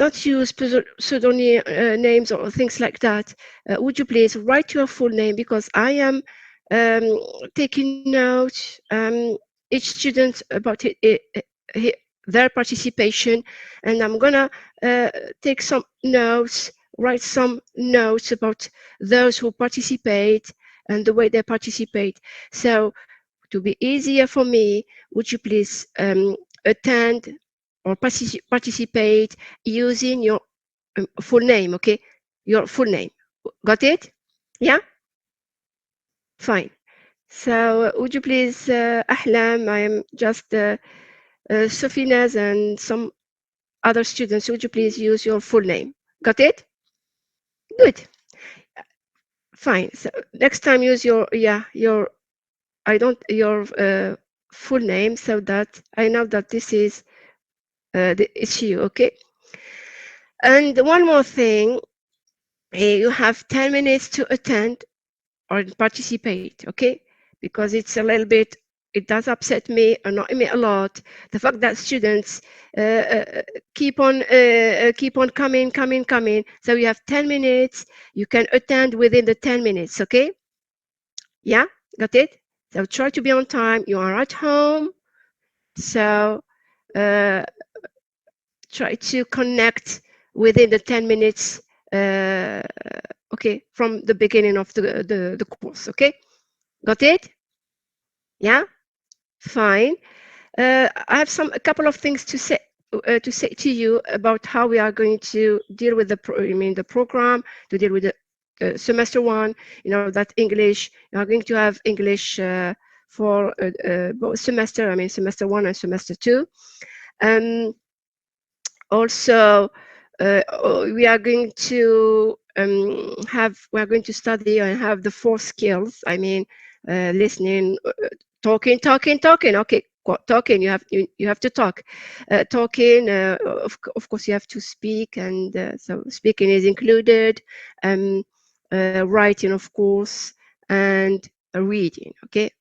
don't use pseudonym names or things like that. Would you please write your full name, because I am taking note each student about their participation, and I'm gonna take some notes, write some notes about those who participate and the way they participate. So to be easier for me, would you please attend or participate using your full name, okay? Your full name. Got it? Yeah? Fine. So would you please, Ahlam, I am just Sofinaz and some other students, would you please use your full name? Got it? Good. Fine. So next time use your, your full name, so that I know that this is it's you, okay? And one more thing, you have 10 minutes to attend or participate, okay? Because it's a little bit, it does upset me, annoy me a lot, the fact that students keep on coming. So you have 10 minutes, you can attend within the 10 minutes, okay? Yeah, got it? So try to be on time, you are at home, so try to connect within the 10 minutes, okay, from the beginning of the course, okay? Got it? Yeah, fine. I have a couple of things to say to you about how we are going to deal with the program, to deal with the semester 1. You know that English, you are going to have English for both semester. I mean semester 1 and semester 2. Also, we are going to study and have the 4 skills. I mean, listening, talking. Okay, talking. You have to talk. Talking. Of course, you have to speak, and so speaking is included. Writing, of course, and reading. Okay,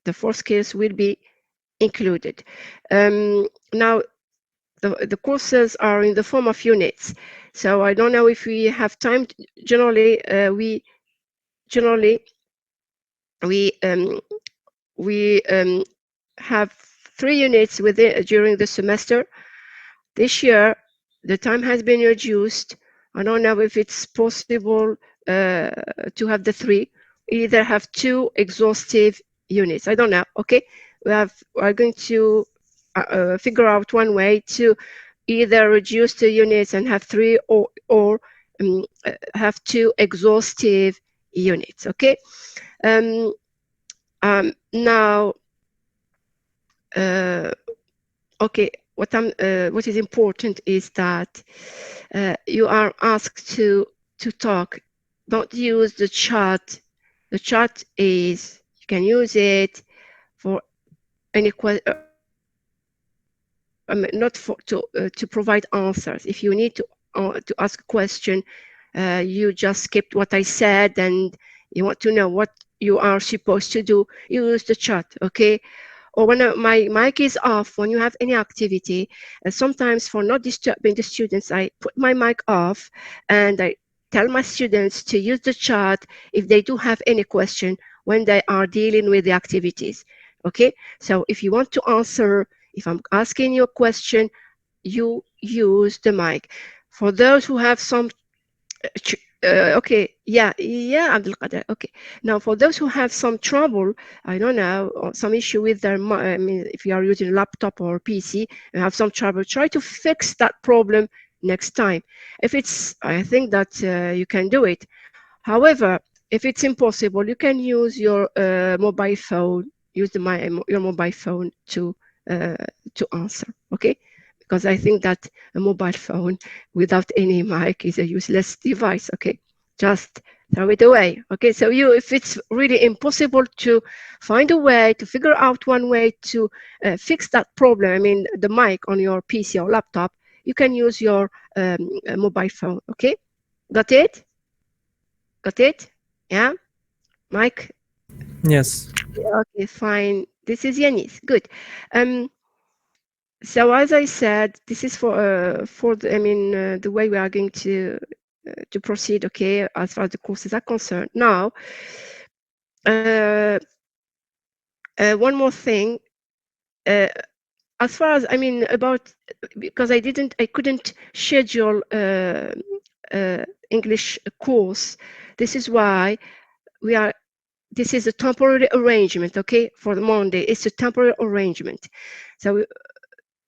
the 4 skills will be included. Now, the courses are in the form of units, so I don't know if we have time. Generally, we have 3 units during the semester. This year, the time has been reduced. I don't know if it's possible to have the 3. Either have 2 exhaustive units. I don't know. Okay, we're going to figure out one way to either reduce the units and have 3 or have 2 exhaustive units. Okay. Now, okay. What is important is that you are asked to talk. Don't use the chat. The chat is, you can use it for any question. Not to provide answers. If you need to ask a question, you just skipped what I said and you want to know what you are supposed to do, use the chat, okay? Or when my mic is off, when you have any activity, sometimes for not disturbing the students, I put my mic off and I tell my students to use the chat if they do have any question when they are dealing with the activities, okay? So if you want to answer, if I'm asking you a question, you use the mic. For those who have some okay, yeah, Abdul Qadir. Okay, now for those who have some trouble, I don't know, or some issue with their, I mean, if you are using a laptop or PC and have some trouble, try to fix that problem next time. If it's, I think that you can do it. However, if it's impossible, you can use your mobile phone. Use your mobile phone to answer. Okay. Because I think that a mobile phone without any mic is a useless device. Okay, just throw it away. Okay, so if it's really impossible to find a way to figure out one way to fix that problem, I mean the mic on your PC or laptop, you can use your mobile phone. Okay, got it? Got it? Yeah, Mike? Yes. Okay, fine. This is Yanis. Good. So as I said, this is for the way we are going to proceed. Okay, as far as the courses are concerned. Now, one more thing. Uh, as far as about, because I couldn't schedule English course. This is why we are. This is a temporary arrangement. Okay, for the Monday, it's a temporary arrangement. So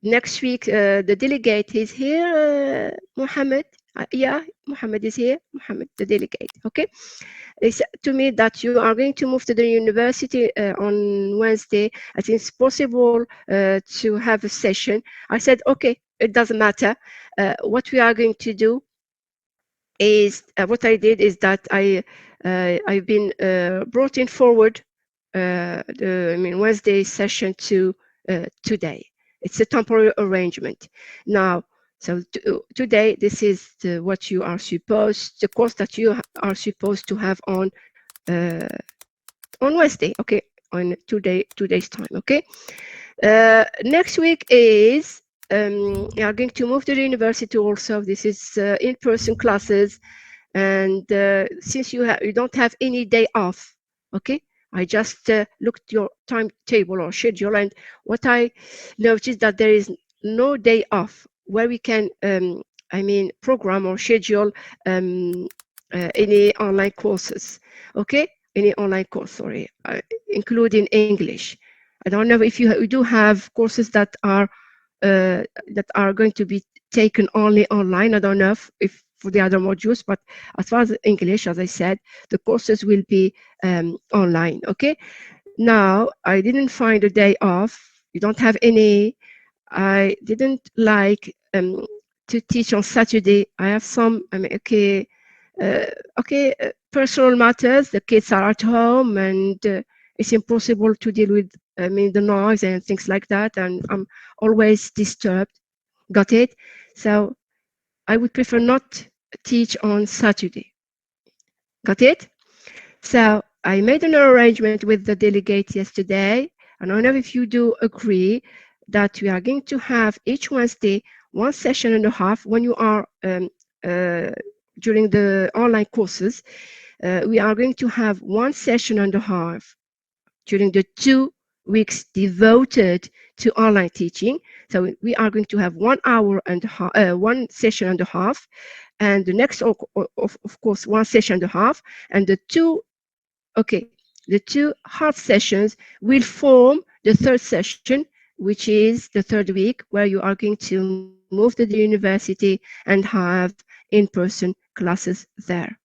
next week, the delegate is here, Mohammed. Yeah, Mohammed is here. Mohammed, the delegate. Okay. They said to me that you are going to move to the university on Wednesday. I think it's possible to have a session. I said, okay, it doesn't matter. What we are going to do is, what I did is that I've been brought in forward Wednesday session to today. It's a temporary arrangement. Now, so today, this is what you are supposed, the course that you are supposed to have on Wednesday, okay, on 2 days time, okay. Next week is we are going to move to the university also. This is in-person classes, and since you don't have any day off, okay, I just looked your timetable or schedule, and what I noticed that there is no day off where we can program or schedule any online courses, okay, any online course, sorry, including English. I don't know if you do have courses that are going to be taken only online. I don't know if for the other modules, but as far as English, as I said, the courses will be online. Okay. Now, I didn't find a day off. You don't have any. I didn't like to teach on Saturday. I have some. Personal matters. The kids are at home, and it's impossible to deal with. The noise and things like that, and I'm always disturbed. Got it? So I would prefer not teach on Saturday. Got it? So I made an arrangement with the delegate yesterday, and I don't know if you do agree that we are going to have each Wednesday 1.5 sessions when you are during the online courses. We are going to have 1.5 sessions during the 2 weeks devoted to online teaching. So we are going to have 1 hour and 1.5 sessions, and the next, of course, 1.5 sessions, and the two half sessions will form the third session, which is the third week, where you are going to move to the university and have in-person classes there.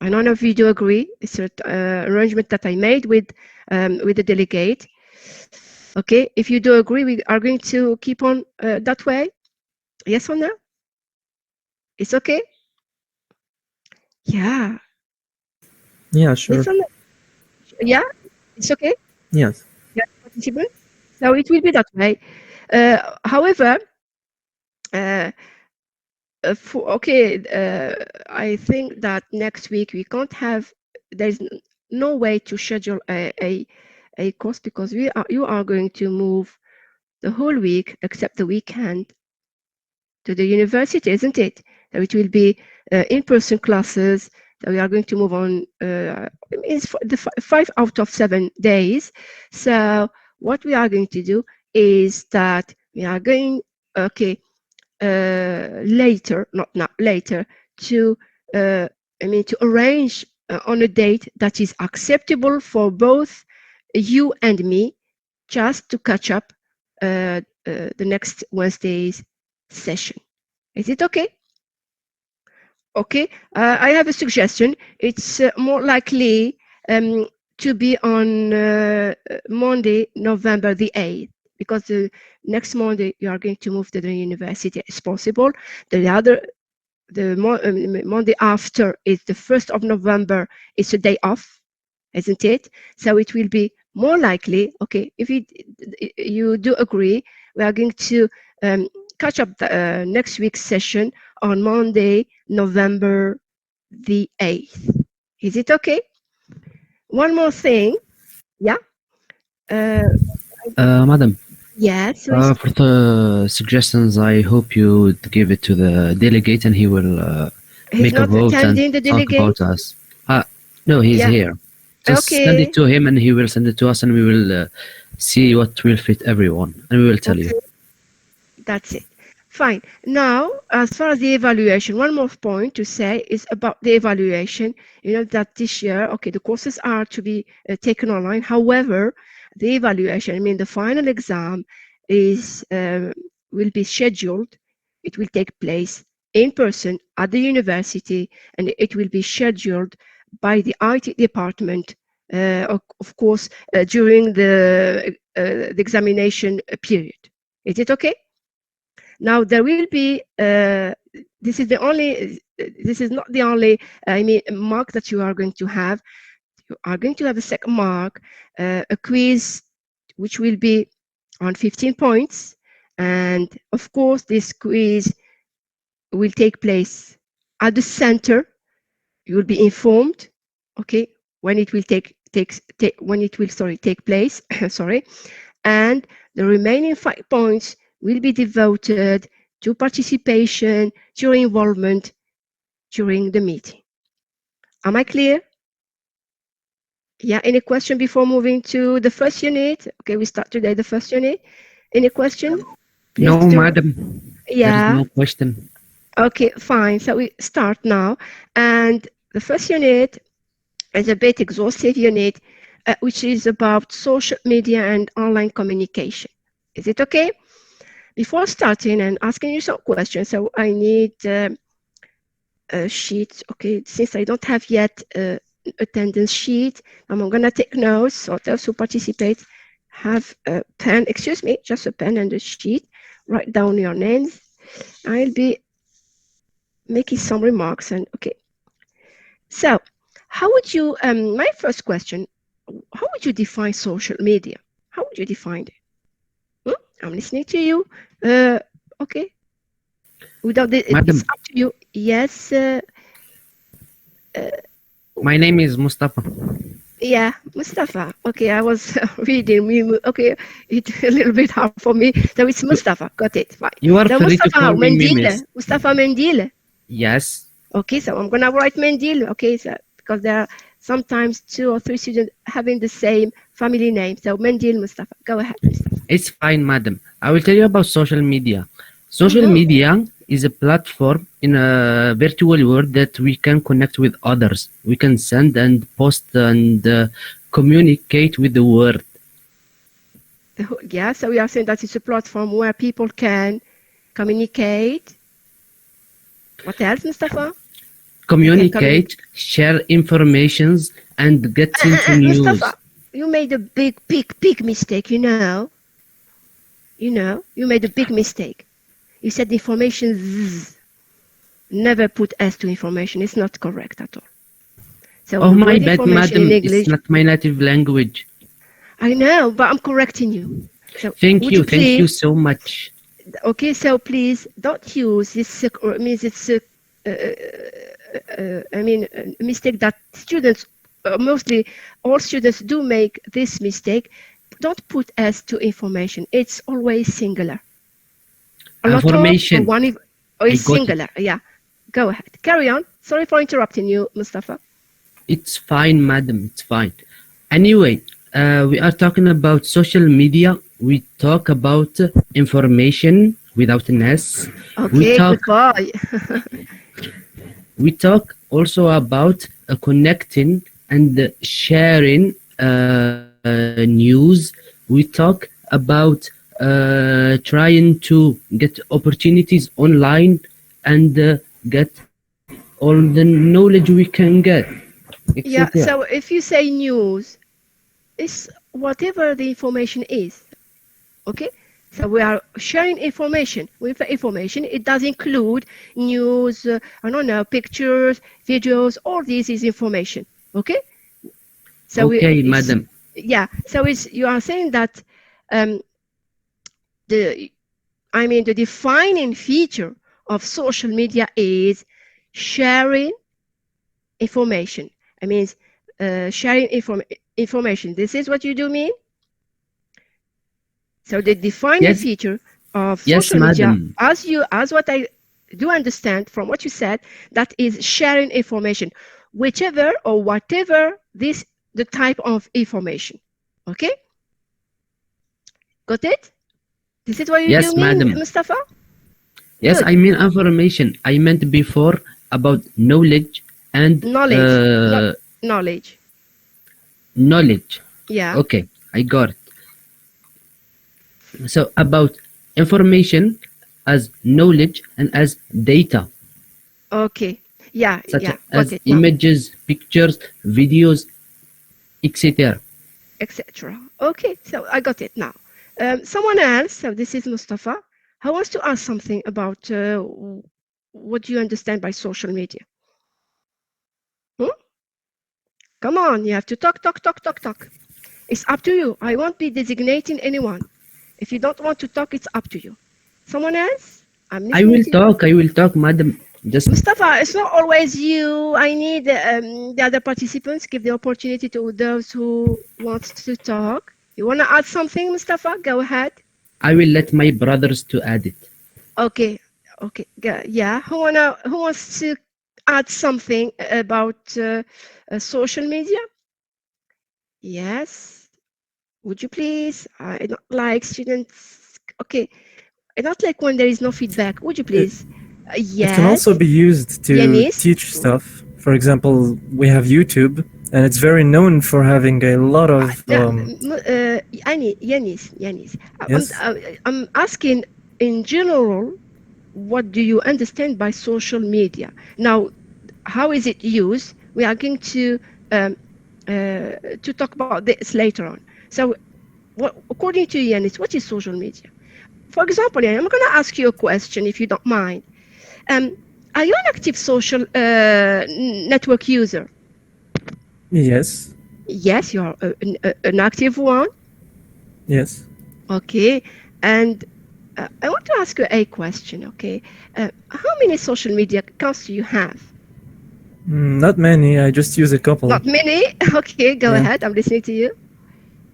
I don't know if you do agree. It's an arrangement that I made with the delegate. Okay, if you do agree, we are going to keep on that way. Yes or no? It's okay? Yeah. Yeah, sure. Yes or no? Yeah? It's okay? Yes. Yeah, participant? So it will be that way. However, I think that next week we can't have, there's no way to schedule a course, because you are going to move the whole week except the weekend to the university, isn't it? So it will be in-person classes that we are going to move on. It's the 5 out of 7 days. So what we are going to do is that we are going, later, not now, later, to to arrange on a date that is acceptable for both you and me, just to catch up the next Wednesday's session. Is it okay? Okay. I have a suggestion. It's more likely to be on Monday, November the 8th, because the next Monday you are going to move to the university. It's possible. The Monday after is the 1st of November. It's a day off, isn't it? So it will be more likely, okay, if you do agree, we are going to catch up the next week's session on Monday, November the 8th. Is it okay? One more thing. Yeah. Madam. Yes, For the suggestions, I hope you give it to the delegate and he will he's make a not vote and attending the talk about delegate. us. No, he's Yeah. here. Just send it Okay. to him and he will send it to us and we will see what will fit everyone and we will tell you. Okay. That's it. Fine. Now, as far as the evaluation, one more point to say is about the evaluation. You know that this year, okay, the courses are to be taken online. However, the evaluation, I mean, the final exam is will be scheduled. It will take place in person at the university, and it will be scheduled by the IT department, of course, during the examination period. Is it okay? Now there will be this is the only this is not the only I mean mark that you are going to have. You are going to have a second mark, a quiz which will be on 15 points, and of course this quiz will take place at the center. You will be informed, okay, when it will take place. Sorry, and the remaining 5 points will be devoted to participation, to involvement during the meeting. Am I clear? Yeah, any question before moving to the first unit? Okay, we start today the first unit. Any question? Please No, do. madam. There is Yeah, no question. okay, fine. So we start now. And the first unit is a bit exhaustive unit, which is about social media and online communication. Is it okay? Before starting and asking you some questions, so I need a sheet. Okay, since I don't have yet attendance sheet, I'm gonna take notes. So those who participate have a pen. Excuse me, just a pen and a sheet. Write down your names. I'll be making some remarks. And okay, so how would you? My first question: how would you define social media? How would you define it? I'm listening to you. Okay, without it's Madam, up to you. Yes. Uh, my name is Mustafa. Yeah, Mustafa. Okay, I was reading. Okay, it's a little bit hard for me. So it's Mustafa. Got it. Fine. You are So free to Mustafa call me Mendile. Mimis. Mustafa Mendile. Yes. Okay, so I'm gonna write Mendile. Okay, so because there are sometimes 2 or 3 students having the same family name. So Mendil Mustafa. Go ahead, Mustafa. It's fine, madam. I will tell you about social media. Social Mm-hmm. media is a platform in a virtual world that we can connect with others. We can send and post and communicate with the world. Yeah, so we are saying that it's a platform where people can communicate. What else, Mustafa? They can communicate. Communicate, share informations, and get into Mustafa, news. you made a big mistake, you know. You made a big mistake. You said information z. Never put S to information. It's not correct at all. So Oh the my word bad, information in madam. It's English, not my native language. I know, but I'm correcting you. So Thank would you you. Thank you please, so much. okay, so please don't use this, means it's a mistake that students, mostly all students do make this mistake. Don't put S to information. It's always singular. A lot of or Information. one or I is got it. singular. Yeah, go ahead. Carry on. Sorry for interrupting you, Mustafa. It's fine, madam. It's fine. Anyway, we are talking about social media. We talk about information without an S. We Okay, talk. goodbye. We talk also about connecting and sharing news. We talk about trying to get opportunities online and get all the knowledge we can get, etc. Yeah, so if you say news, it's whatever the information is. Okay, so we are sharing information. With information, it does include news, I don't know, pictures, videos. All this is information. Okay, so Okay, it's madam. yeah. So it's you are saying that um, the the defining feature of social media is sharing information. I mean, sharing information. This is what you do mean? So they define a Yes, feature of yes, social media madam. as what I do understand from what you said, that is sharing information, whichever or whatever this the type of information. Okay, got it? This is what you Yes, mean, madam. Mustafa? Yes, Good. I mean information. I meant before about knowledge and Knowledge, not knowledge. knowledge. Yeah. Okay, I got it. So about information as knowledge and as data, Okay. Yeah, such yeah. Got as it now. images, pictures, videos, etc. Etc. Okay, so I got it now. Someone else, so this is Mustafa, who wants to ask something about what do you understand by social media? Hmm? Come on, you have to talk, talk, talk, talk, talk. It's up to you. I won't be designating anyone. If you don't want to talk, it's up to you. Someone else? I'm listening to you. I will talk, madam. Just Mustafa, it's not always you. I need the other participants. Give the opportunity to those who want to talk. You want to add something, Mustafa? Go ahead. I will let my brothers to add it. Okay, okay, yeah. Who wants to add something about social media? Yes. Would you please? I don't like students. Okay, I don't like when there is no feedback. Would you It, please? it can also Yes. be used to Yanis. teach stuff. For example, we have YouTube, and it's very known for having a lot of No, Yanis. yes, I'm asking in general, what do you understand by social media? Now, how is it used? We are going um, to talk about this later on. So, according to Yanis, what is social media? For example, I'm going to ask you a question, if you don't mind. Um, are you an active social network user? yes, Yes, you are an active one. yes. Okay, and I want to ask you a question. Okay, how many social media accounts do you have? Not many. I just use a couple. Not many. Okay, go Yeah. ahead. I'm listening to you.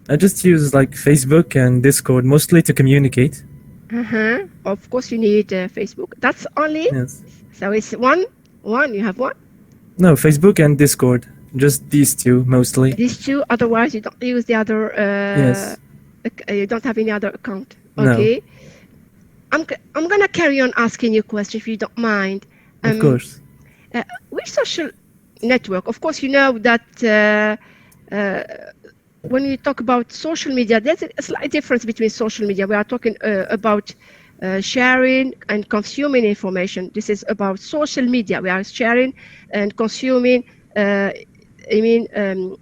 I just use like Facebook and Discord mostly to communicate. Of course, you need Facebook. That's only. Yes. So it's one. One. You have one. No, Facebook and Discord. Just these two mostly. These two. Otherwise, you don't use the other. Yes. You don't have any other account. No. Okay. I'm gonna carry on asking you questions if you don't mind. Of course. Which social network? Of course, you know that when we talk about social media, there's a slight difference between social media. We are talking about sharing and consuming information. This is about social media. We are sharing and consuming,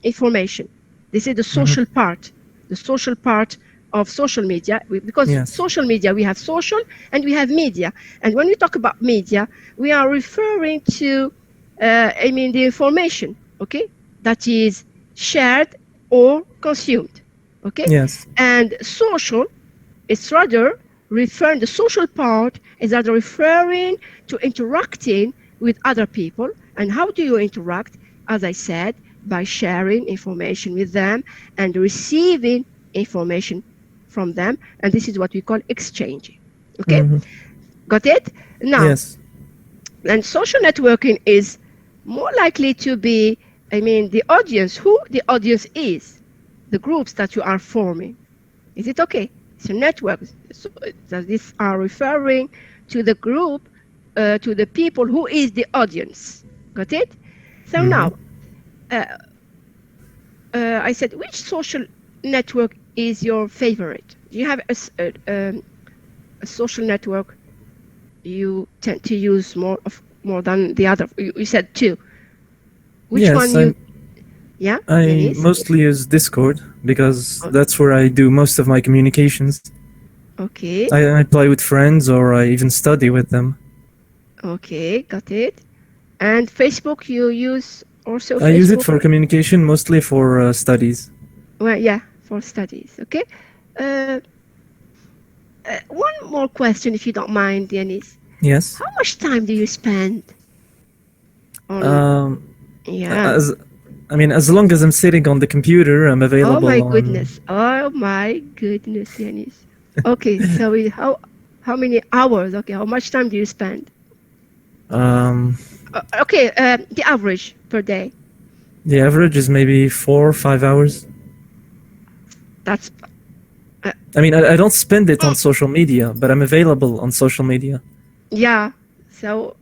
information. This is the social part, of social media. Because Yes. social media, we have social and we have media. And when we talk about media, we are referring to, the information, okay, that is shared or consumed, okay? Yes. And social, it's rather referring, the social part is rather referring to interacting with other people. And how do you interact? As I said, by sharing information with them and receiving information from them. And this is what we call exchanging, okay? Got it? Now, Yes. and social networking is more likely to be, the audience, who the audience is, the groups that you are forming. Is it okay? So networks, so these are referring to the group, to the people who is the audience. Got it? So now, I said, which social network is your favorite? Do you have a social network you tend to use more than the other? You said two. Which Yes, one you? Yeah, I Yanis? mostly use Discord because Oh, that's where I do most of my communications. okay, I play with friends or I even study with them. okay, got it. And Facebook, you use also I use it Facebook? for communication, mostly for studies. Well, yeah, for studies. Okay. Uh, one more question, if you don't mind, Yanis. Yes. How much time do you spend on? Um, Yeah. as as long as I'm sitting on the computer, I'm Oh my available on. goodness. Oh my goodness, Yanis. Okay, so how many hours? Okay, how much time do you spend? Okay, the average per day. The average is maybe 4 or 5 hours. That's I mean, I don't spend it on social media, but I'm available on social media. yeah. So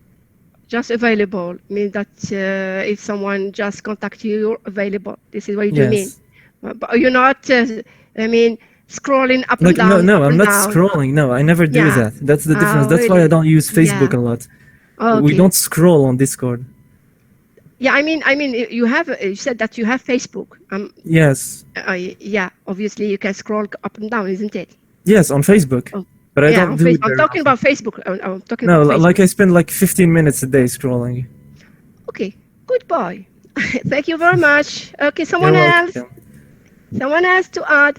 just available means that if someone just contact you, you're available. This is what you do mean. Yes. But you're not. I mean, scrolling up and Like, no, down, no, up I'm and not down. scrolling. No, I never do Yeah. that. That's the difference. Oh, That's why I really? don't use Facebook Yeah. a lot. Oh, We okay. don't scroll on Discord. Yeah, I mean, you have. You said that you have Facebook. Yes. Yeah. Obviously, you can scroll up and down, isn't it? Yes, on Facebook. Oh, But I yeah. don't On do Facebook. it I'm very talking often. about Facebook. I'm talking No, about like Facebook. I spend like 15 minutes a day scrolling. Okay. Goodbye. Thank you very much. Okay. You're Someone else. welcome. Someone has to add.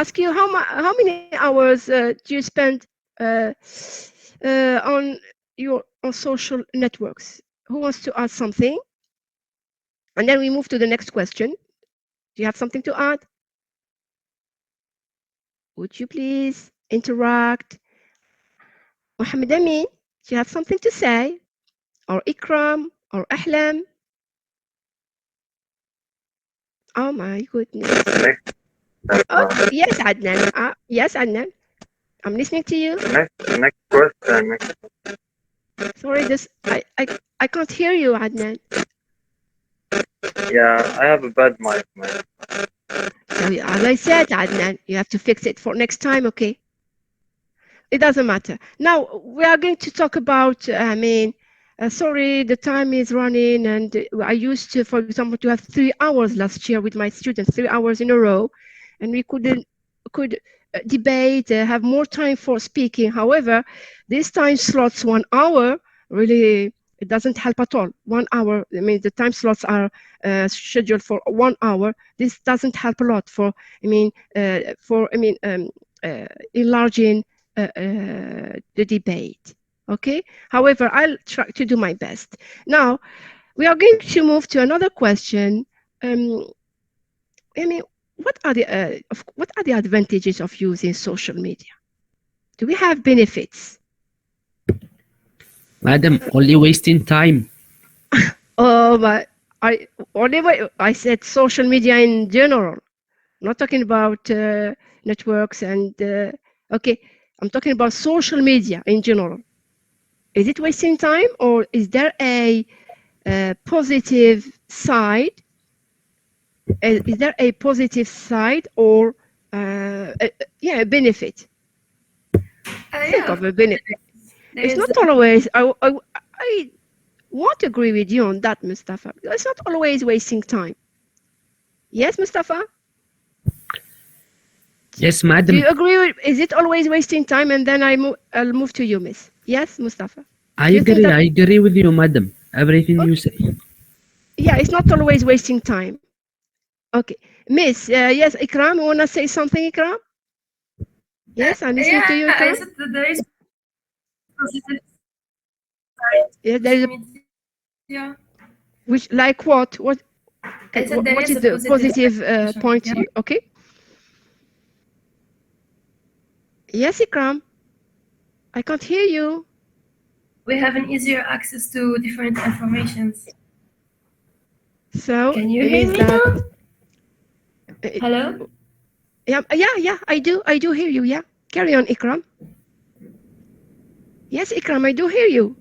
Ask you how many hours do you spend uh, on on social networks? Who wants to add something? And then we move to the next question. Do you have something to add? Would you please interact? Mohammed Amin, do you have something to say? Or Ikram? Or Ahlam? Oh my goodness. Okay. Yes, Adnan. Yes, Adnan. I'm listening to you. Next question. Sorry, I can't hear you, Adnan. Yeah, I have a bad mic, man. So as I said, Adnan, you have to fix it for next time, okay? It doesn't matter. Now we are going to talk about. Sorry, the time is running, and I used to, for example, to have 3 hours last year with my students, 3 hours in a row, and we could debate, have more time for speaking. However, this time slots 1 hour really it doesn't help at all. 1 hour. I mean, the time slots are scheduled for 1 hour. This doesn't help a lot for. Enlarging the debate. Okay. However, I'll try to do my best. Now, we are going to move to another question. What are the advantages of using social media? Do we have benefits? Madam, only wasting time. Oh, but I said social media in general. I'm not talking about networks and okay. I'm talking about social media in general. Is it wasting time, or is there a positive side? Is there a positive side or a benefit? Think of a benefit. It's not always. I won't agree with you on that, Mustafa. It's not always wasting time. Yes, Mustafa. Yes, Do madam. you agree with? Is it always wasting time? And then I'll move to you, Miss. Yes, Mustafa. I Do you think agree. that? I agree with you, madam. Everything you say. Yeah, it's not always wasting time. Okay, Miss. Yes, Ikram, you wanna say something, Ikram? Yes, I'm listening to you, Yeah, I Ikram. said that there is positive Yeah, there is a, yeah. which like what? I said there What is is a the positive positive point? yeah. Okay. Yes, Ikram. I can't hear you. We have an easier access to different informations. So Can you it hear means me that. now? Hello? Yeah. I do hear you. Yeah. Carry on, Ikram. Yes, Ikram, I do hear you.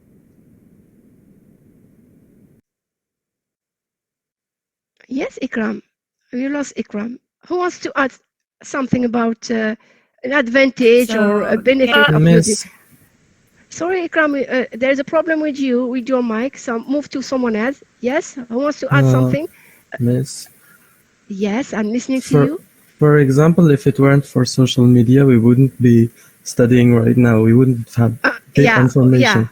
Yes, Ikram. We lost Ikram. Who wants to add something about an advantage or a benefit of using? Miss, Sorry, Ikram, there's a problem with your mic. So move to someone else. Yes, who wants to add something? Miss, Yes, I'm listening to for you. for example, if it weren't for social media, we wouldn't be studying right now. We wouldn't have the Yeah. information.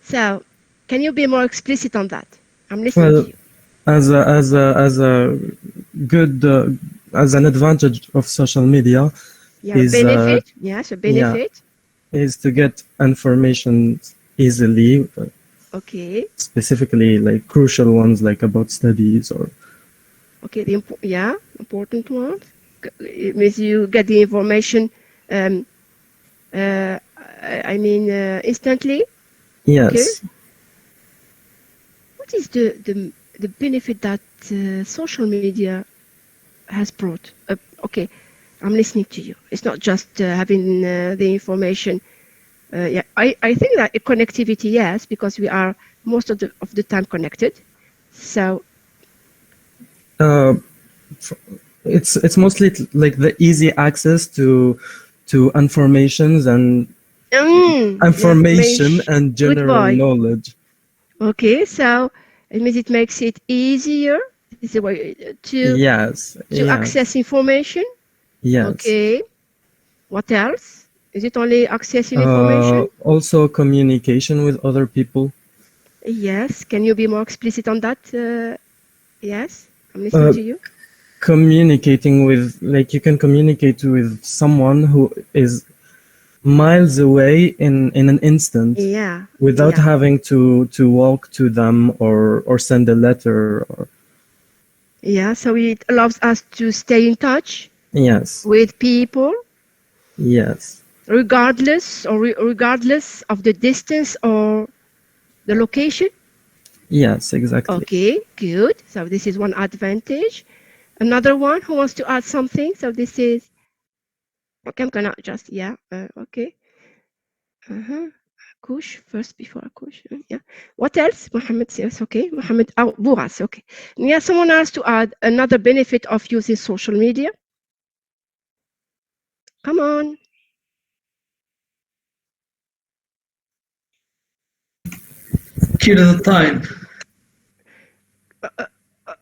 So, can you be more explicit on that? I'm listening to Well, you. as a good as an advantage of social media Yeah, is benefit. Yes, a yeah benefit. is to get information easily, Okay. specifically like crucial ones like about studies or Okay. Important ones. it means you get the information. I mean, instantly. Yes. Okay. What is the benefit that social media has brought? Okay, I'm listening to you. It's not just having the information. Yeah, I think that connectivity, yes, because we are most of the time connected. So Uh, it's mostly like the easy access to informations and information and general goodbye. knowledge. Okay, so it means it makes it easier. Is the way Yes. to access information. Yes. Okay. What else? Is it only accessing information? Also communication with other people. Yes. Can you be more explicit on that? Yes. I'm listening to you. Communicating with, like, you can communicate with someone who is miles away in an instant. Yeah. Without having to walk to them or send a letter or. Yeah, so it allows us to stay in touch. Yes. With people. Yes. Regardless of the distance or the location. Yes, exactly. Okay, good. So this is one advantage. Another one who wants to add something. So this is. Okay, I'm gonna just okay. Kush first before Kush. Yeah. What else? Mohammed says okay. Mohammed Buras. Okay. Yeah. Someone has to add another benefit of using social media. Come on. Kill the time.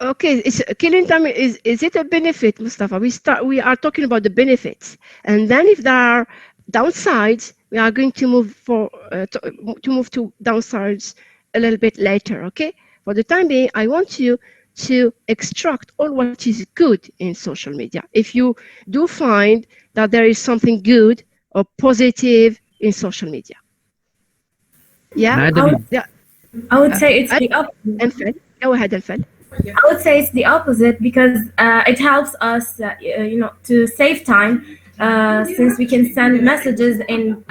Okay, it's killing time is it a benefit, Mustafa? We are talking about the benefits, and then if there are downsides, we are going to move to downsides a little bit later. Okay, for the time being, I want you to extract all what is good in social media. If you do find that there is something good or positive in social media, yeah, Madam. I would say it's the opposite. Go ahead, Alfred. I would say it's the opposite because it helps us, to save time since we can send messages in,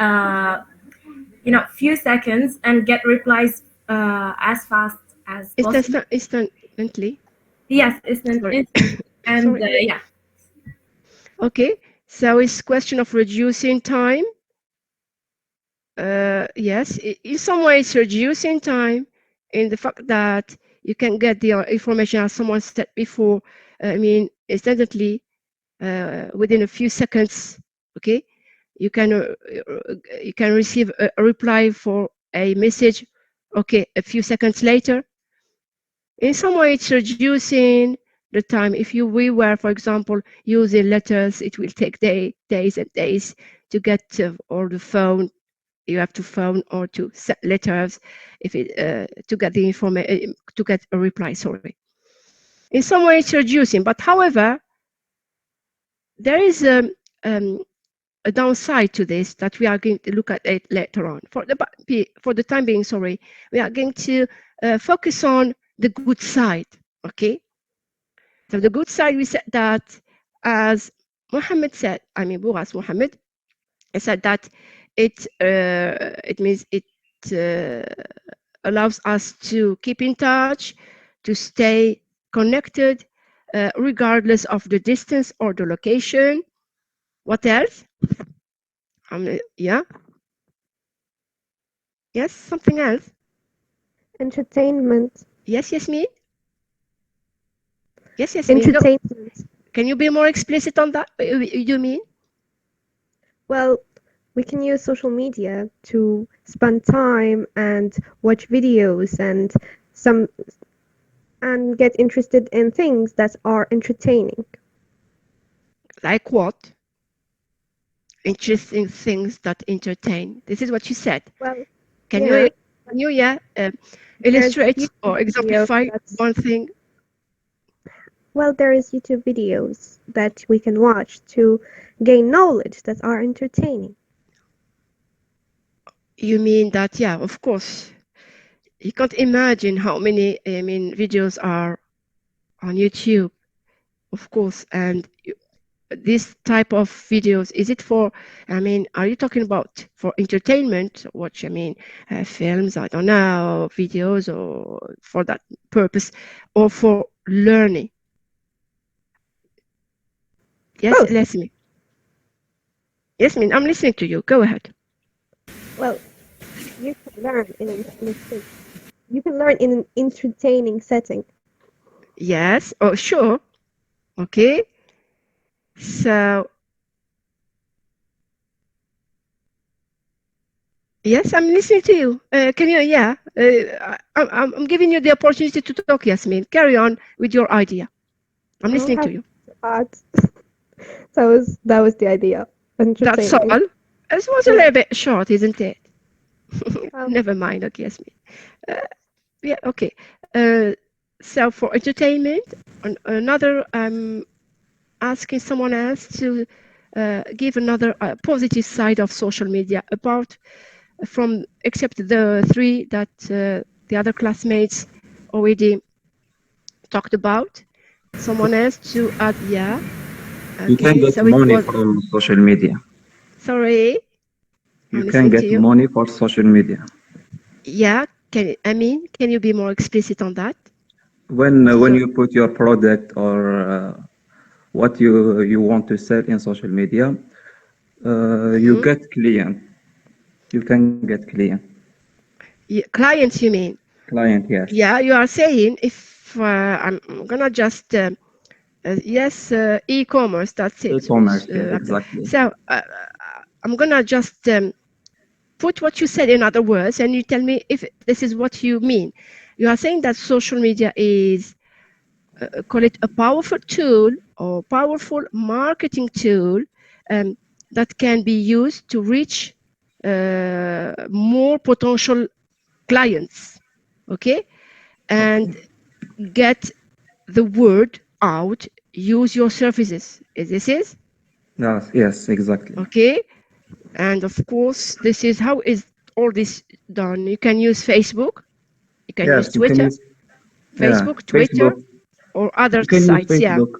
few seconds and get replies as fast as possible. Instantly. Yes, instantly. And yeah. Okay, so it's question of reducing time. Yes, in some ways reducing time in the fact that you can get the information as someone said before. I mean, instantly within a few seconds. Okay, you can receive a reply for a message. Okay, a few seconds later. In some way, it's reducing the time. If we were, for example, using letters, it will take days and days to get or the phone. You have to phone or to send letters to get the information to get a reply. Sorry. In some way, it's reducing, but however, there is a downside to this that we are going to look at it later on. For the time being, sorry, we are going to focus on the good side. Okay. So the good side, we said that, as Mohammed said, I mean Buras Mohammed, I said that it means it allows us to keep in touch, to stay connected, regardless of the distance or the location. What else? Yeah. Yes, something else. Entertainment. Yes, Yasmin. Yes, Entertainment. Can you be more explicit on that? You mean? Well, we can use social media to spend time and watch videos and get interested in things that are entertaining. Like what? Interesting things that entertain. This is what you said. Well, can you illustrate or exemplify one thing? Well, there is YouTube videos that we can watch to gain knowledge that are entertaining. You mean that? Yeah, of course. You can't imagine how many videos are on YouTube, of course, and this type of videos, is it for, I mean, are you talking about for entertainment, watch, I mean, films, I don't know, videos, or for that purpose, or for learning? Yes, Both. Leslie. Yes, I'm listening to you. Go ahead. Well, you can learn you can learn in an entertaining setting. Yes. Oh, sure. Okay. So, yes, I'm listening to you. Can you? Yeah. I'm giving you the opportunity to talk, Yasmin. Carry on with your idea. I'm I don't listening have to you. to add. That was the idea. That's all. Entertaining. It was a Yeah. little bit short, isn't it? Um, Never mind. Okay, Yasmin. Yeah. Okay. Uh, so for entertainment, another asking someone else to give another positive side of social media apart from, except the three that the other classmates already talked about. Someone else to add, yeah. You can Okay, get so it money was, from social media. sorry, You I'm can listening to get you. money for social media. Yeah, can you be more explicit on that? When What is when your, you put your product or what you want to sell in social media, you Mhm. get client. You can get client. Clients, you mean? Client, yes. Yeah, you are saying if I'm gonna just yes, e-commerce. That's it. E-commerce, yes, exactly. So I'm gonna just put what you said in other words, and you tell me if this is what you mean. You are saying that social media is, call it a powerful tool or powerful marketing tool that can be used to reach more potential clients, okay, and get the word out, use your services. This is Yes, yes, exactly. okay. And of course, this is how is all this done. You can use Facebook, you can use Yes, you can Twitter, use Facebook, Twitter, Facebook. or other You can use sites. Yeah, Facebook.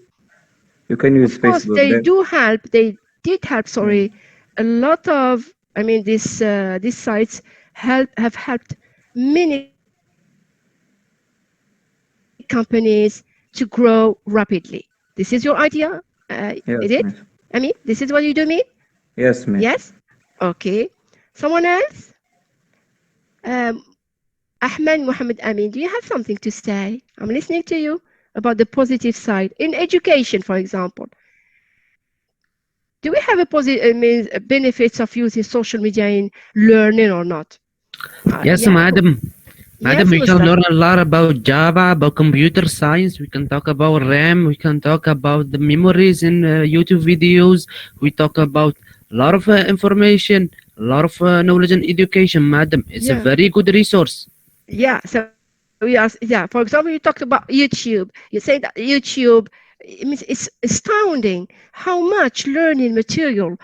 You can use of course, Facebook they there. do help. They did help. Mm. Sorry, a lot of. I mean, these sites have helped many companies to grow rapidly. This is your idea. Is it? I mean, this is Yes, what you miss. do mean? Yes. Yes, miss. Okay. Someone else? Um, Ahmed Mohammed Amin, do you have something to say? I'm listening to you about the positive side in education, for example. Do we have a positive means benefits of using social media in learning or not? Yes, Yeah. madam. Madam, Yes, we can Mustafa. learn a lot about Java, about computer science. We can talk about RAM. We can talk about the memories in YouTube videos. We talk about a lot of information, a lot of knowledge and education, madam. It's a Yeah. very good resource. Yeah. So yeah. For example, you talked about YouTube. You say that YouTube. It means it's astounding how much learning material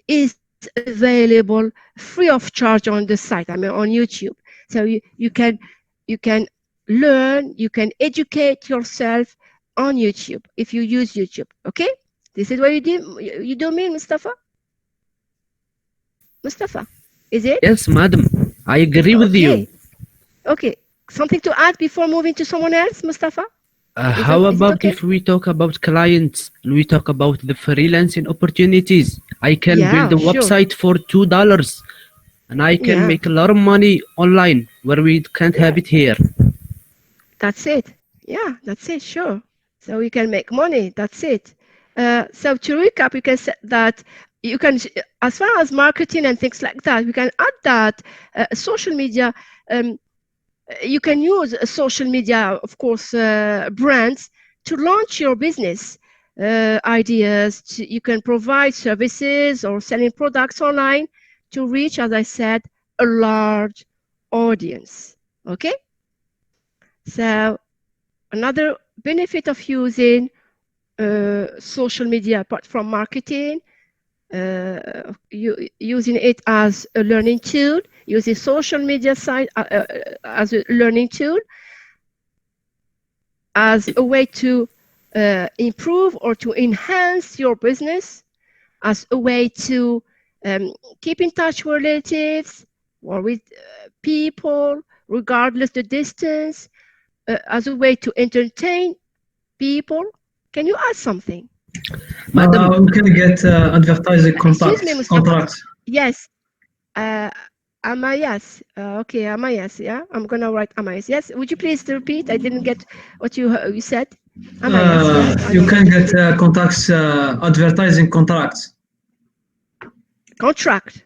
is available free of charge on the site. I mean, on YouTube. So you can learn, you can educate yourself on YouTube if you use YouTube. Okay, this is what you do. You do mean, Mustafa? Mustafa, is it? Yes, madam. I agree with you. Okay. Okay. Something to add before moving to someone else, Mustafa? How Is it about okay? if we talk about clients and we talk about the freelancing opportunities? I can build a Yeah, sure. website for $2 and I can Yeah, make a lot of money online where we can't have yeah. it here. That's it. Yeah, that's it. Sure. So you can make money. That's it. So to recap, you can say that you can, as far as marketing and things like that, we can add that social media. Um, you can use social media, of course, brands to launch your business ideas. You can provide services or selling products online to reach, as I said, a large audience. Okay. So another benefit of using social media apart from marketing, using it as a learning tool, using social media site as a learning tool, as a way to improve or to enhance your business, as a way to keep in touch with relatives or with people, regardless the distance, as a way to entertain people. Can you add something? Madam, We can get advertising Excuse me, Mustafa. contracts. Yes. Amayas. Okay, Amayas. Yeah, I'm gonna write Amayas. Yes. Would you please repeat? I didn't get what you said. Amayas. Yes. I You don't can understand. get contacts, advertising contracts. Contract.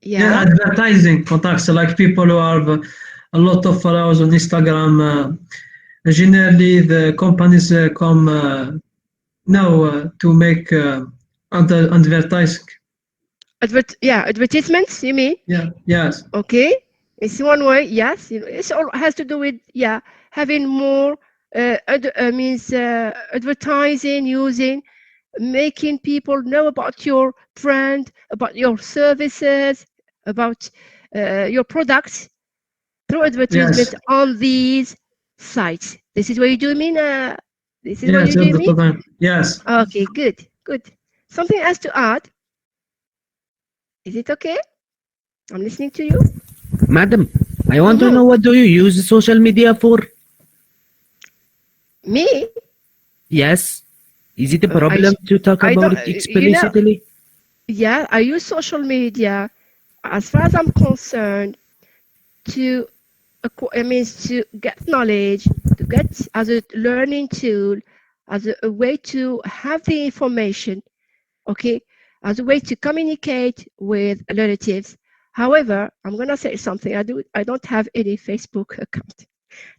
Yeah, Yeah. advertising contacts, like people who have a lot of followers on Instagram. Generally, the companies come now to make advertising. Advertisements. You mean? Yeah. Yes. Okay. It's one way. Yes. It's all has to do with having more advertising, using, making people know about your brand, about your services, about your products through advertisement on these sites. This is what you do mean? This is what Yes, you do all the mean? time. Yes. Okay, good, good. Something else to add? Is it okay? I'm listening to you. madam, I want to know, what do you use social media for? Me? Yes. Is it a problem to talk about it explicitly? Yeah, I use social media, as far as I'm concerned, to to get knowledge, to get as a learning tool, as a way to have the information, okay, as a way to communicate with relatives. However, I'm gonna say something. I don't have any Facebook account.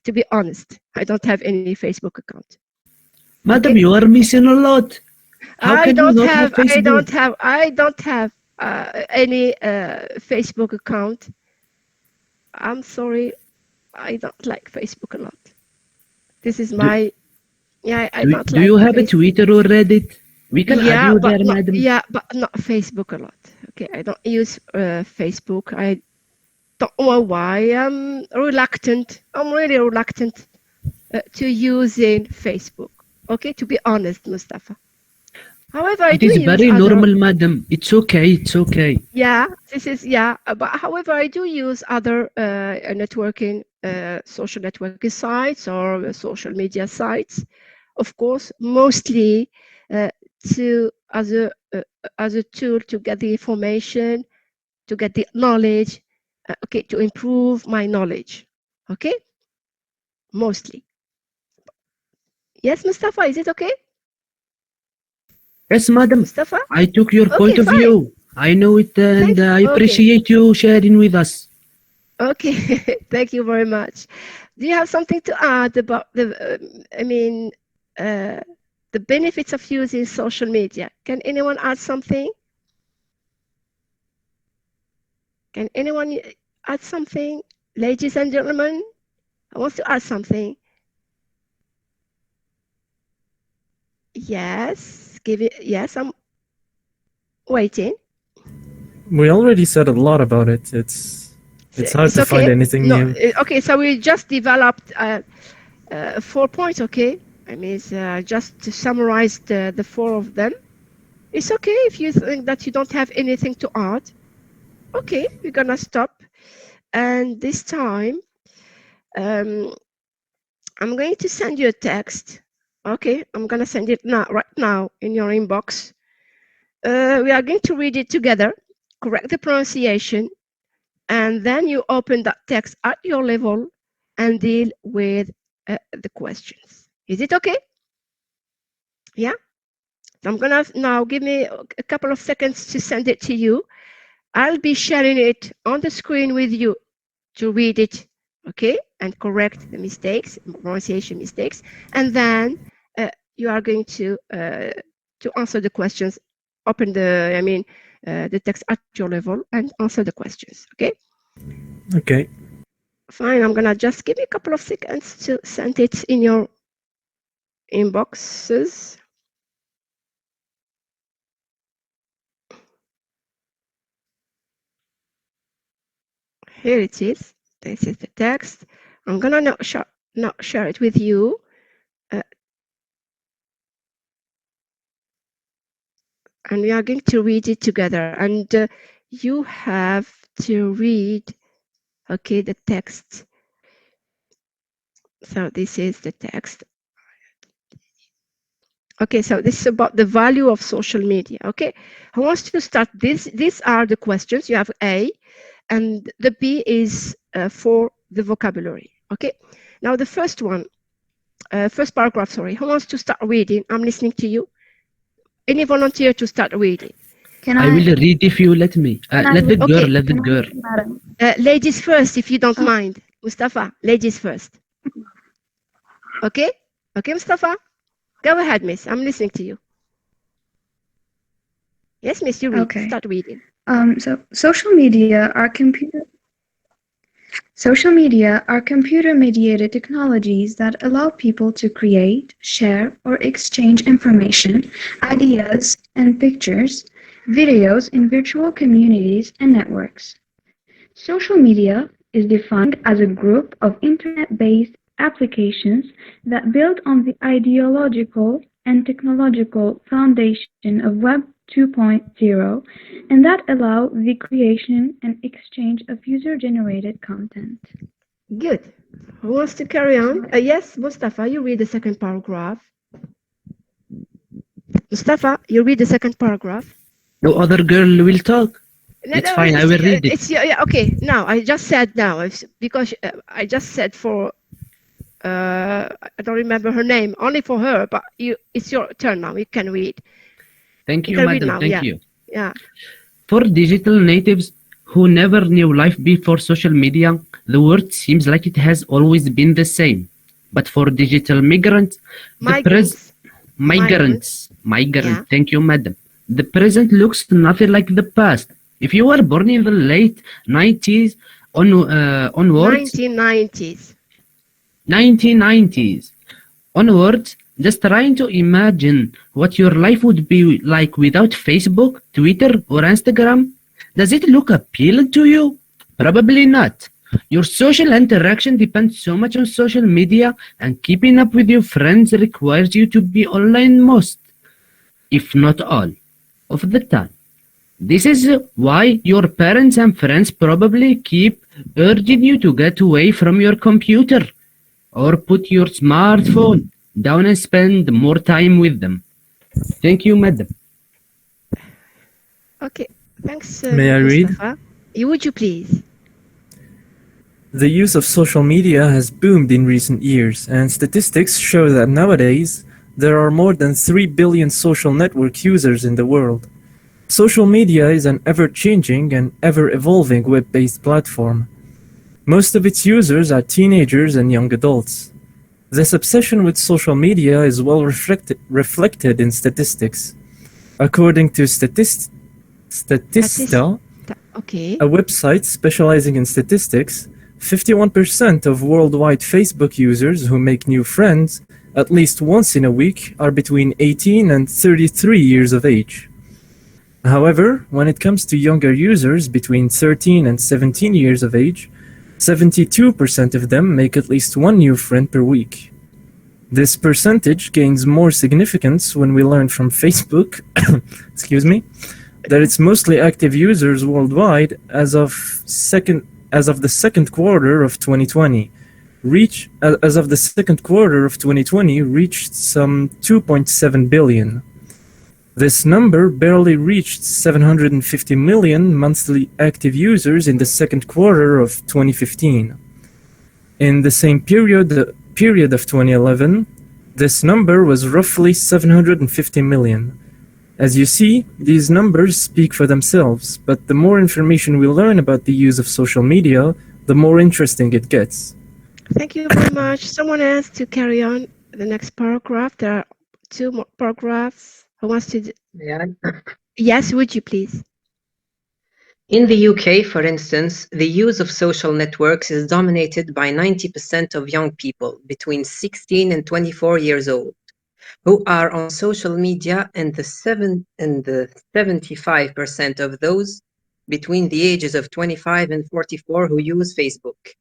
To be honest, I don't have any Facebook account. Madam, you are missing a lot. How can you not have Facebook? I don't have any Facebook account. I'm sorry, I don't like Facebook a lot. This is my I don't Do like you have a Facebook. Twitter or Reddit? We can add you there, madam. Yeah, but not Facebook a lot. Okay, I don't use Facebook. I don't know why. I'm reluctant. I'm really reluctant to using Facebook. Okay, to be honest, Mustafa. However, I It do is use very other. normal, madam. It's okay. It's okay. Yeah, this is but however, I do use other networking, social networking sites or social media sites, of course, mostly to as a tool to get the information, to get the knowledge, okay, to improve my knowledge, okay, mostly. Yes, Mustafa, is it okay? Yes, madam. Mustafa? I took your point of fine. view. I know it, and I appreciate you sharing with us. Okay, thank you very much. Do you have something to add about the benefits of using social media? Can anyone add something? Can anyone add something? Ladies and gentlemen, I want to add something. Yes, yes, I'm waiting. We already said a lot about it. It's hard to find anything new. Okay, so we just developed 4 points, okay? I mean, just to summarize the 4 of them. It's okay if you think that you don't have anything to add. Okay, we're gonna stop. And this time, I'm going to send you a text. Okay, I'm gonna send it right now in your inbox. We are going to read it together, correct the pronunciation, and then you open that text at your level and deal with the questions. Is it okay? Yeah? I'm gonna now give me a couple of seconds to send it to you. I'll be sharing it on the screen with you to read it, okay, and correct the mistakes, pronunciation mistakes, and then you are going to answer the questions. Open the text at your level and answer the questions, okay? Okay. Fine, I'm gonna just give you a couple of seconds to send it in your inboxes. Here it is. This is the text. I'm gonna not share it with you. and we are going to read it together. And you have to read, okay, the text. So this is the text. Okay, so this is about the value of social media. Okay, who wants to start this? These are the questions. You have A, and the B is for the vocabulary. Okay, now the first one, first paragraph, sorry. Who wants to start reading? I'm listening to you. Any volunteer to start reading? I will read if you let me. Let the girl, let the girl. Ladies first, if you don't mind. Mustafa, ladies first. Okay? Okay, Mustafa? Go ahead, miss. I'm listening to you. Yes, miss, you read. Okay. Start reading. So social media are computer-mediated technologies that allow people to create, share, or exchange information, ideas, and pictures, videos in virtual communities and networks. Social media is defined as a group of internet-based applications that build on the ideological and technological foundation of Web 2.0 and that allow the creation and exchange of user-generated content. Good. Who wants to carry on? Yes, Mustafa, you read the second paragraph. Mustafa, you read the second paragraph. No other girl will talk. No, It's no, fine, I will read it. It's, yeah, okay, now, I just said now, because I just said for, I don't remember her name, only for her, but it's your turn now, you can read. Thank you, can read madam, now, thank yeah. you. Yeah. For digital natives who never knew life before social media, the word seems like it has always been the same. But for digital migrants, Migrants. Yeah. Thank you, madam. The present looks nothing like the past. If you were born in the late 90s onwards, 1990s onwards, just trying to imagine what your life would be like without Facebook, Twitter, or Instagram. Does it look appealing to you? Probably not. Your social interaction depends so much on social media, and keeping up with your friends requires you to be online most, if not all, of the time. This is why your parents and friends probably keep urging you to get away from your computer or put your smartphone down and spend more time with them. Thank you, madam. Okay, thanks, May I Mustafa. read? Would you please? The use of social media has boomed in recent years, and statistics show that nowadays there are more than 3 billion social network users in the world. Social media is an ever-changing and ever-evolving web-based platform. Most of its users are teenagers and young adults. This obsession with social media is well reflected in statistics. According to Statista, a website specializing in statistics, 51% of worldwide Facebook users who make new friends at least once in a week are between 18 and 33 years of age. However, when it comes to younger users between 13 and 17 years of age, 72% of them make at least one new friend per week. This percentage gains more significance when we learn from Facebook that its mostly active users worldwide as of the second quarter of 2020 reached some 2.7 billion. This number barely reached 750 million monthly active users in the second quarter of 2015. In the same period of 2011, this number was roughly 750 million. As you see, these numbers speak for themselves, but the more information we learn about the use of social media, the more interesting it gets. Thank you very much. Someone else to carry on the next paragraph. There are two more paragraphs. Who wants to? Yeah. Yes, would you please? In the UK, for instance, the use of social networks is dominated by 90% of young people between 16 and 24 years old, who are on social media, and the 75% of those between the ages of 25 and 44 who use Facebook.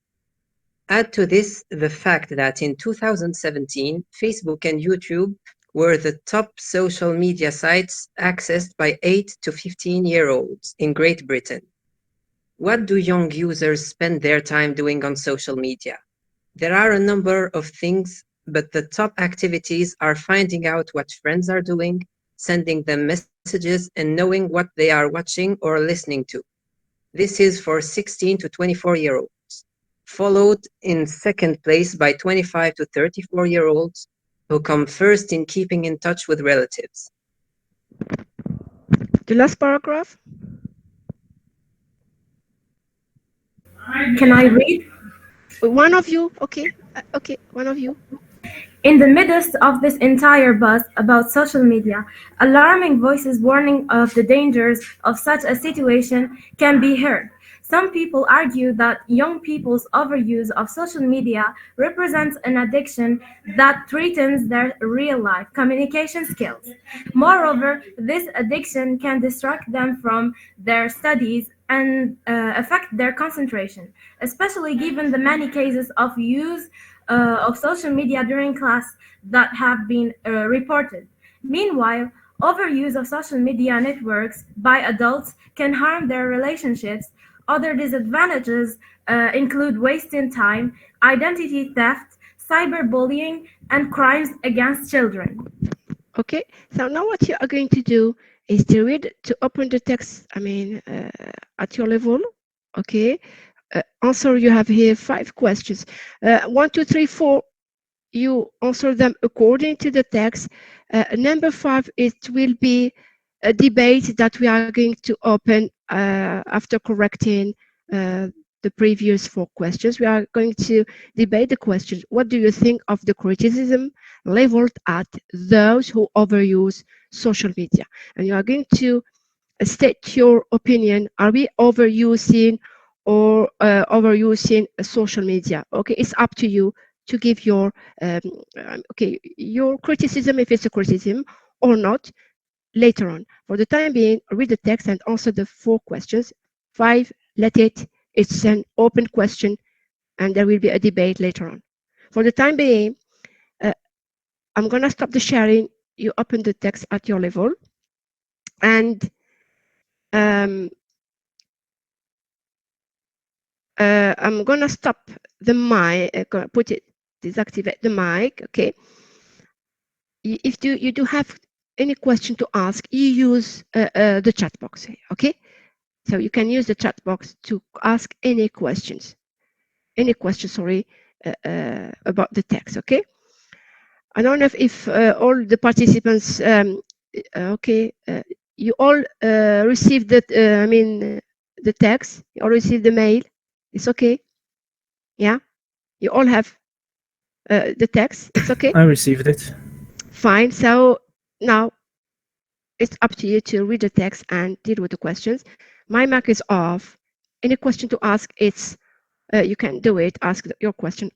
Add to this the fact that in 2017, Facebook and YouTube were the top social media sites accessed by 8 to 15-year-olds in Great Britain. What do young users spend their time doing on social media? There are a number of things, but the top activities are finding out what friends are doing, sending them messages, and knowing what they are watching or listening to. This is for 16 to 24-year-olds, followed in second place by 25 to 34-year-olds, who come first in keeping in touch with relatives. The last paragraph. Can I read? One of you, okay, okay, one of you. In the midst of this entire buzz about social media, alarming voices warning of the dangers of such a situation can be heard. Some people argue that young people's overuse of social media represents an addiction that threatens their real-life communication skills. Moreover, this addiction can distract them from their studies and affect their concentration, especially given the many cases of social media during class that have been reported. Meanwhile, overuse of social media networks by adults can harm their relationships. Other disadvantages include wasting time, identity theft, cyberbullying, and crimes against children. Okay, so now what you are going to do is to open the text, at your level, okay? Answer, you have here 5 questions. 1, 2, 3, 4, you answer them according to the text. Number 5, it will be a debate that we are going to open after correcting the previous 4 questions. We are going to debate the question. What do you think of the criticism leveled at those who overuse social media? And you are going to state your opinion. Are we overusing or overusing social media? Okay, it's up to you to give your your criticism, if it's a criticism or not, later on. For the time being, read the text and answer the 4 questions. 5, it's an open question, and there will be a debate later on. For the time being, I'm gonna stop the sharing. You open the text at your level, and I'm gonna stop the mic. Deactivate the mic. Okay. If you do have any question to ask, you use the chat box. Okay. So you can use the chat box to ask any questions. Sorry, about the text. Okay. I don't know if all the participants. Okay. You all received the text. You all received the mail. It's okay. Yeah. You all have the text. It's okay. I received it. Fine. So now it's up to you to read the text and deal with the questions. My mic is off. Any question to ask, it's you can do it. Ask your question.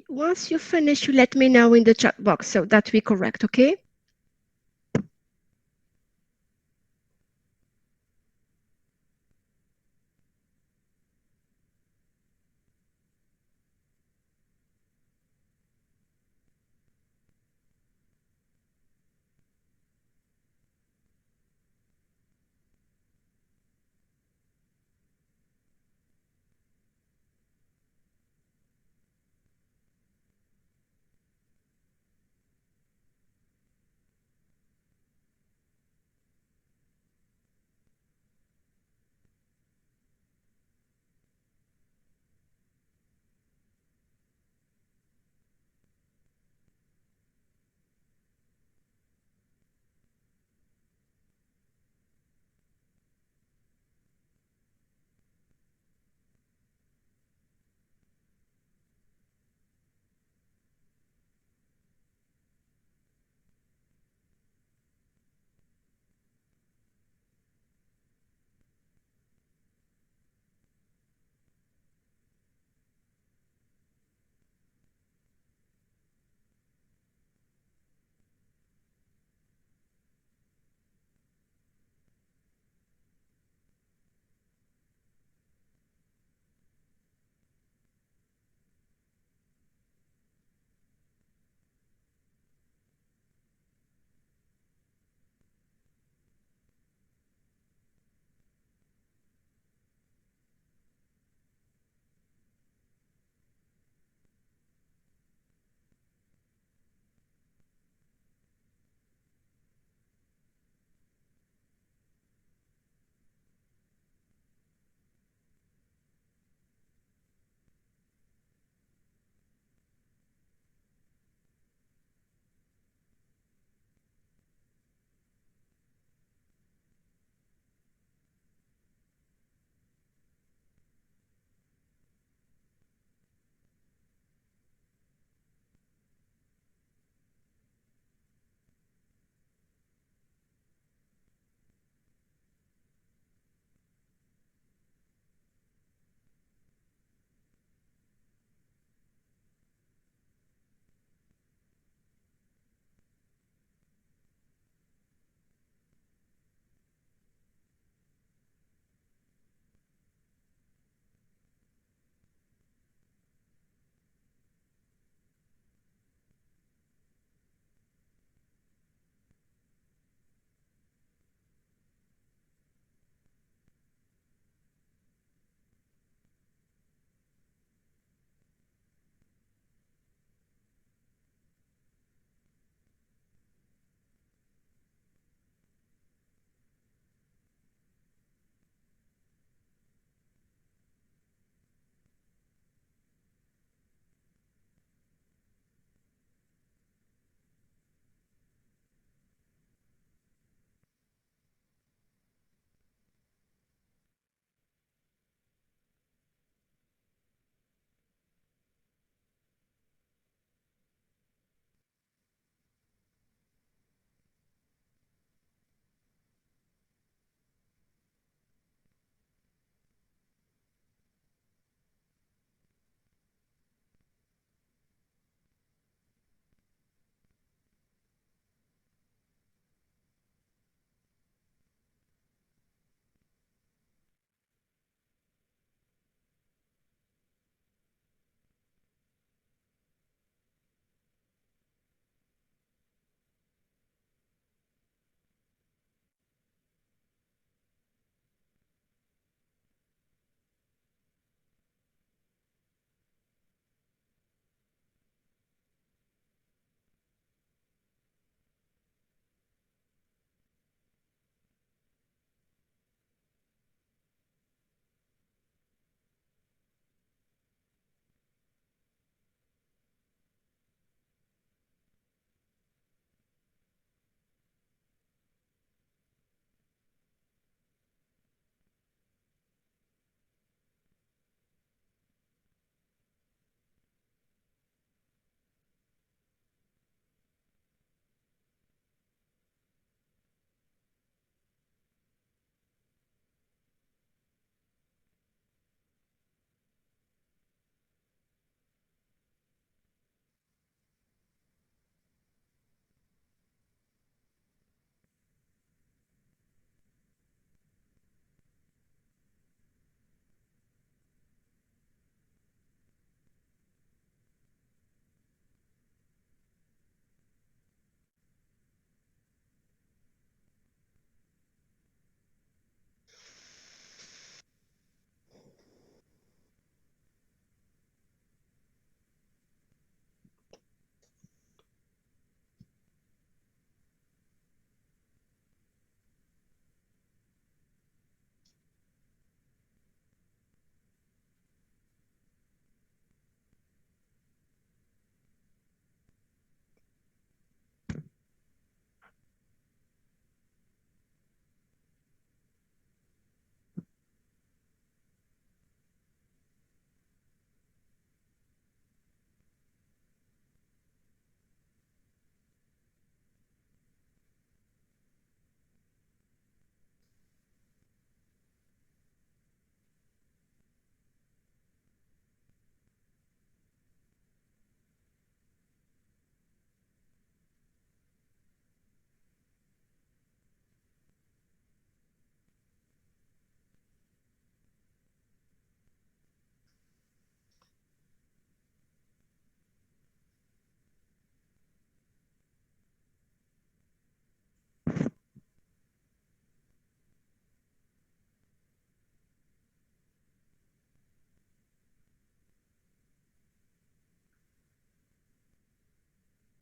Once you finish, you let me know in the chat box so that we correct, okay?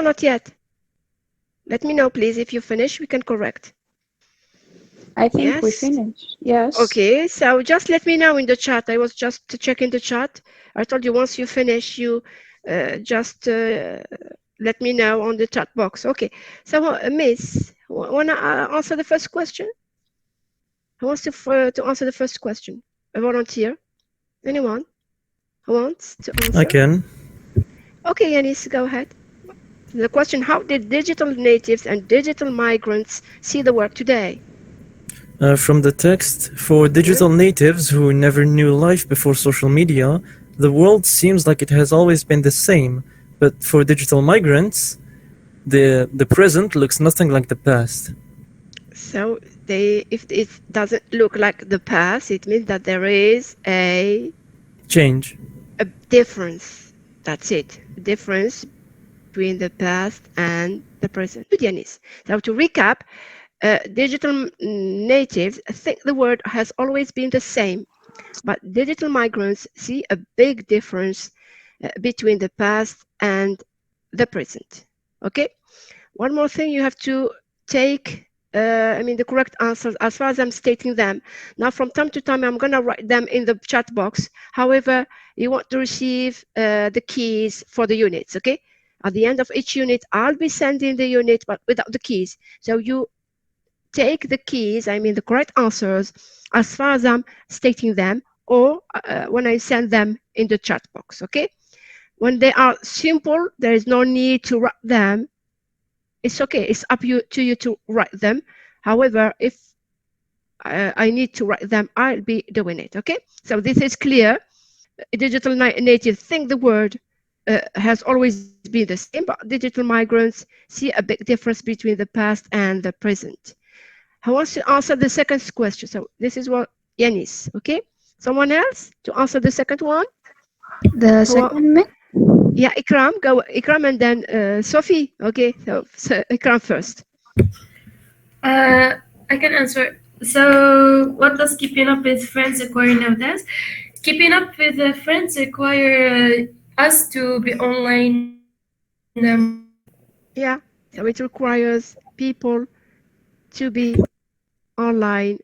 not yet? Let me know, please. If you finish, we can correct. I think we Yes. finished. Yes. Okay, so just let me know in the chat. I was just checking the chat. I told you once you finish, you just let me know on the chat box. Okay, so Miss, wanna answer the first question? Who wants to answer the first question? A volunteer? Anyone who wants to answer? I can. Okay, Yanis, go ahead. The question, how did digital natives and digital migrants see the world today? From the text, for digital natives who never knew life before social media, the world seems like it has always been the same. But for digital migrants, the present looks nothing like the past. So if it doesn't look like the past, it means that there is a change, a difference. That's it. A difference between the past and the present. Good, Yanis. So to recap, digital natives think the world has always been the same, but digital migrants see a big difference between the past and the present. Okay. One more thing, you have to take the correct answers as far as I'm stating them. Now, from time to time, I'm going to write them in the chat box. However, you want to receive the keys for the units, okay? At the end of each unit, I'll be sending the unit, but without the keys. So you take the keys, the correct answers, as far as I'm stating them, or when I send them in the chat box, okay? When they are simple, there is no need to write them. It's okay. It's up to you to write them. However, if I need to write them, I'll be doing it. Okay. So this is clear. Digital natives think the world has always been the same, but digital migrants see a big difference between the past and the present. Who wants to answer the second question? So this is what Yanis. Okay. Someone else to answer the second one? The second myth? Yeah, Ikram, go Ikram, and then Sophie. Okay, so Ikram first. I can answer. So, what does keeping up with friends require nowadays? Keeping up with friends require us to be online. Yeah, so it requires people to be online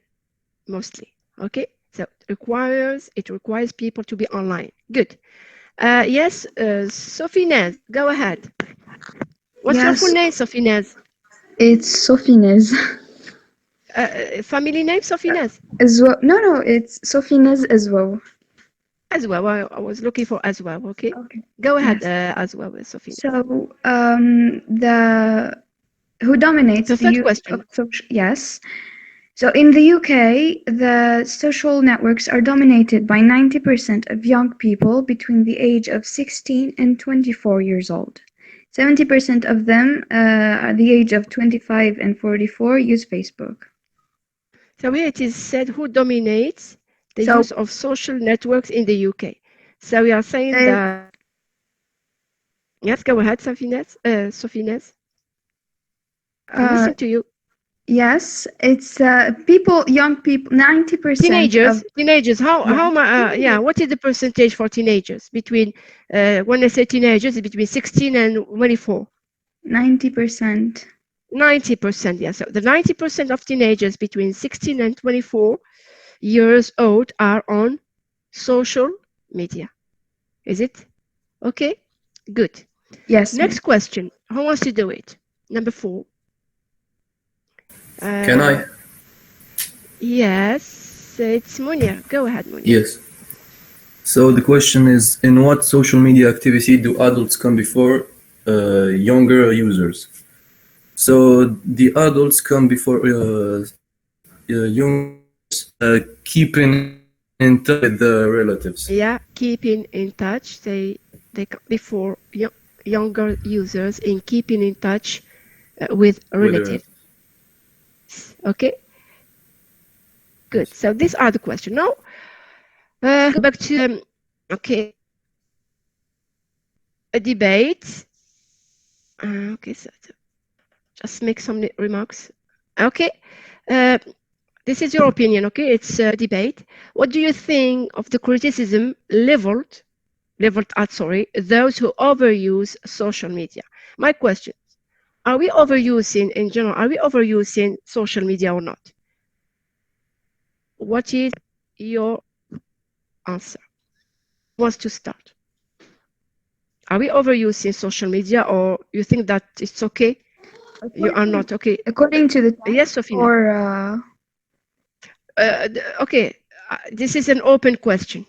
mostly. Okay, so it requires people to be online. Good. Yes, Sophie Nez, go ahead. What's your full name, Sophie Nez? It's Sophie Nez. Family name, Sophie Nez? As well. No, it's Sophie Nez as well. As well. I was looking for as well. Okay. Go ahead. Yes. As well, Sophie. So who dominates the use of social? Yes. So in the UK, the social networks are dominated by 90% of young people between the age of 16 and 24 years old. 70% of them at the age of 25 and 44 use Facebook. So here it is said who dominates the use of social networks in the UK. So we are saying that. Yes, go ahead, Sophie Nez. I'm listening to you. Yes, it's young people, 90%. Teenagers. What is the percentage for teenagers between, when I say teenagers, it's between 16 and 24? 90%. 90%, yes. So the 90% of teenagers between 16 and 24 years old are on social media. Is it? Okay, good. Yes. Next question. Who wants to do it? Number 4. Can I? Yes, it's Munir. Go ahead, Munir. Yes. So the question is, in what social media activity do adults come before younger users? So the adults come before young keeping in touch with the relatives. Yeah, keeping in touch. They come before younger users in keeping in touch with relatives. Okay. Good. So these are the questions. Now, go back to a debate. Okay, so just make some remarks. Okay. This is your opinion, okay? It's a debate. What do you think of the criticism leveled leveled at, those who overuse social media. My question, are we overusing, in general, are we overusing social media or not? What is your answer? Who wants to start? Are we overusing social media, or you think that it's okay? You are not okay. According to the text, yes, Sofina. or okay, this is an open question.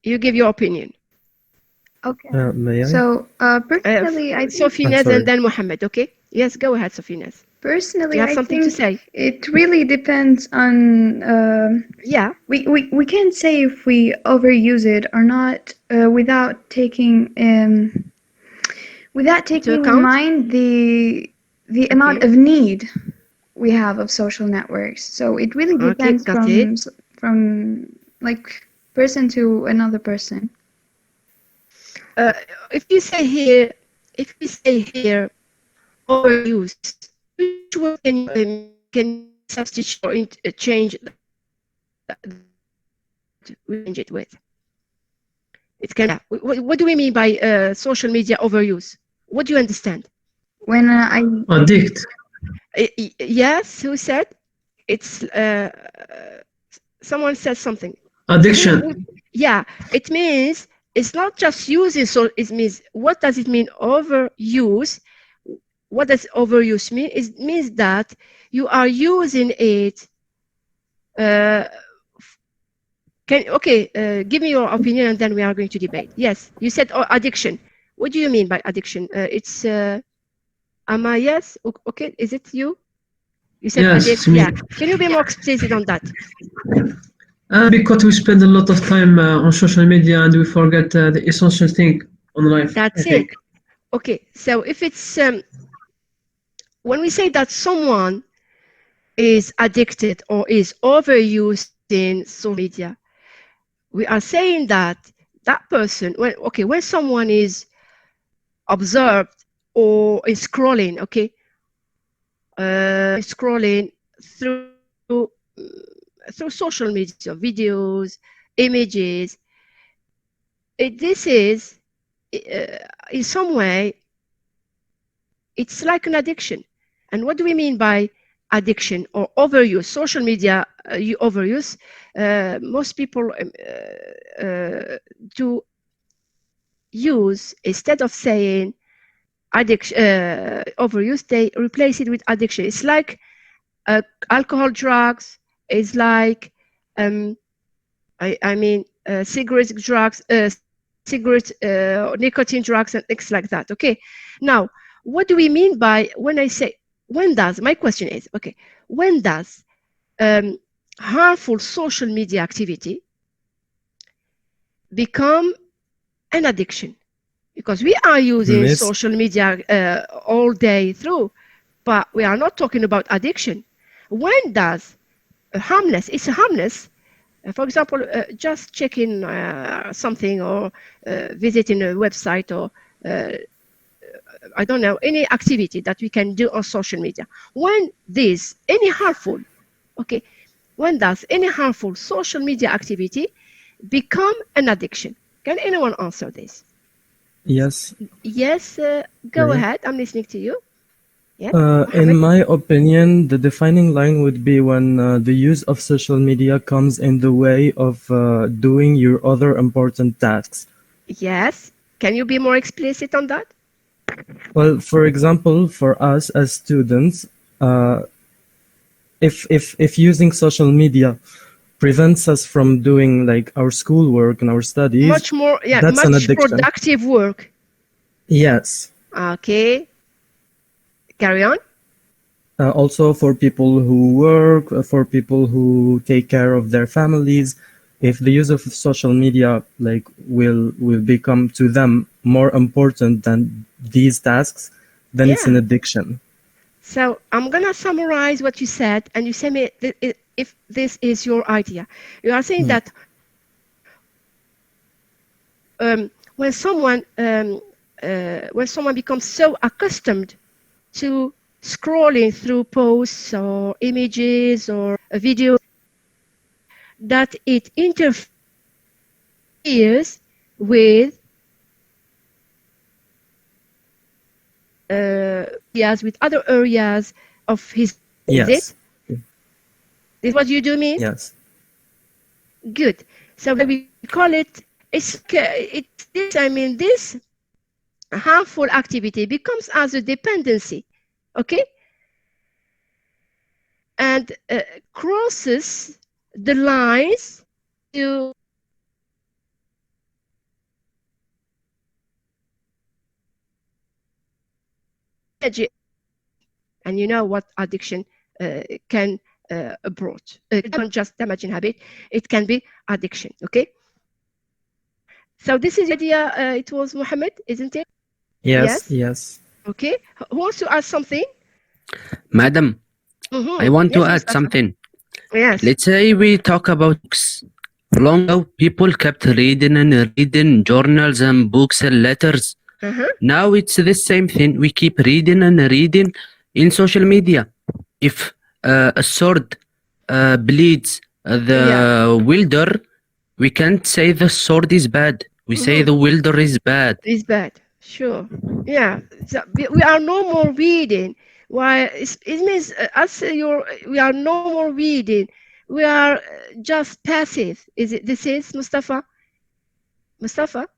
You give your opinion. okay. May I? So personally, I think Sofinez and then Mohammed. Okay. Yes, go ahead, Sofinez. personally, You have I something think to say? it really depends on. Yeah. We can't say if we overuse it or not without taking in mind the amount of need we have of social networks. So it really depends from like person to another person. If you say here, overuse, which word can substitute or change it with? It can. What do we mean by social media overuse? What do you understand? When I addict. Yes, who said? It's someone said something. Addiction. Yeah, it means it's not just using. So it means, what does it mean overuse? What does overuse mean? It means that you are using it. Give me your opinion, and then we are going to debate. Yes, you said addiction. What do you mean by addiction? It's Ama, yes? Okay, is it you? You said yes, addict. Yeah. Can you be more explicit on that? Because we spend a lot of time on social media and we forget the essential thing on life. That's it. Okay, so if it's when we say that someone is addicted or is overusing social media, we are saying that that person, when someone is observed or is scrolling, scrolling through social media, videos, images, this is in some way, it's like an addiction. And what do we mean by addiction or overuse? Social media, you overuse. Most people do use, instead of saying addiction, overuse, they replace it with addiction. It's like alcohol, drugs. It's like cigarette drugs, nicotine drugs, and things like that. Okay. Now, what do we mean by when I say, when does, my question is, when does harmful social media activity become an addiction? Because we are using social media all day through, but we are not talking about addiction. When does harmless, it's harmless. For example, just checking something or visiting a website or I don't know, any activity that we can do on social media. When this, any harmful, when does any harmful social media activity become an addiction? Can anyone answer this? Yes. Yes, go ahead. I'm listening to you. Yeah. In my opinion, the defining line would be when the use of social media comes in the way of doing your other important tasks. Yes. Can you be more explicit on that? Well, for example, for us as students, if using social media prevents us from doing like our schoolwork and our studies, much more, that's an much addiction. productive work. Yes. Okay. Carry on. Also for people who work, for people who take care of their families, if the use of social media like will become to them more important than these tasks, then it's an addiction. So I'm gonna summarize what you said, and you say me if this is your idea. You are saying that when someone becomes so accustomed to scrolling through posts or images or videos that it interferes with areas, with other areas of his. Is Yes. it? Is what you do mean? Yes. Good. So we call it. It's this. I mean, this harmful activity becomes as a dependency. Okay. And crosses the lines to and you know what addiction can brought. It can't just damaging habit, it can be addiction. Okay. So this is the idea. It was Mohammed, isn't it? Yes. Yes. Okay. Who wants to add something? Madam, I want to add something. Yes. Let's say we talk about books. Long ago, people kept reading and reading journals and books and letters. Now it's the same thing. We keep reading and reading in social media. If a sword bleeds the wielder, we can't say the sword is bad. We say the wielder is bad. Is bad. Sure. Yeah. So we are no more reading. Why? It means we are no more reading. We are just passive. Is it? This is Mustafa. Mustafa.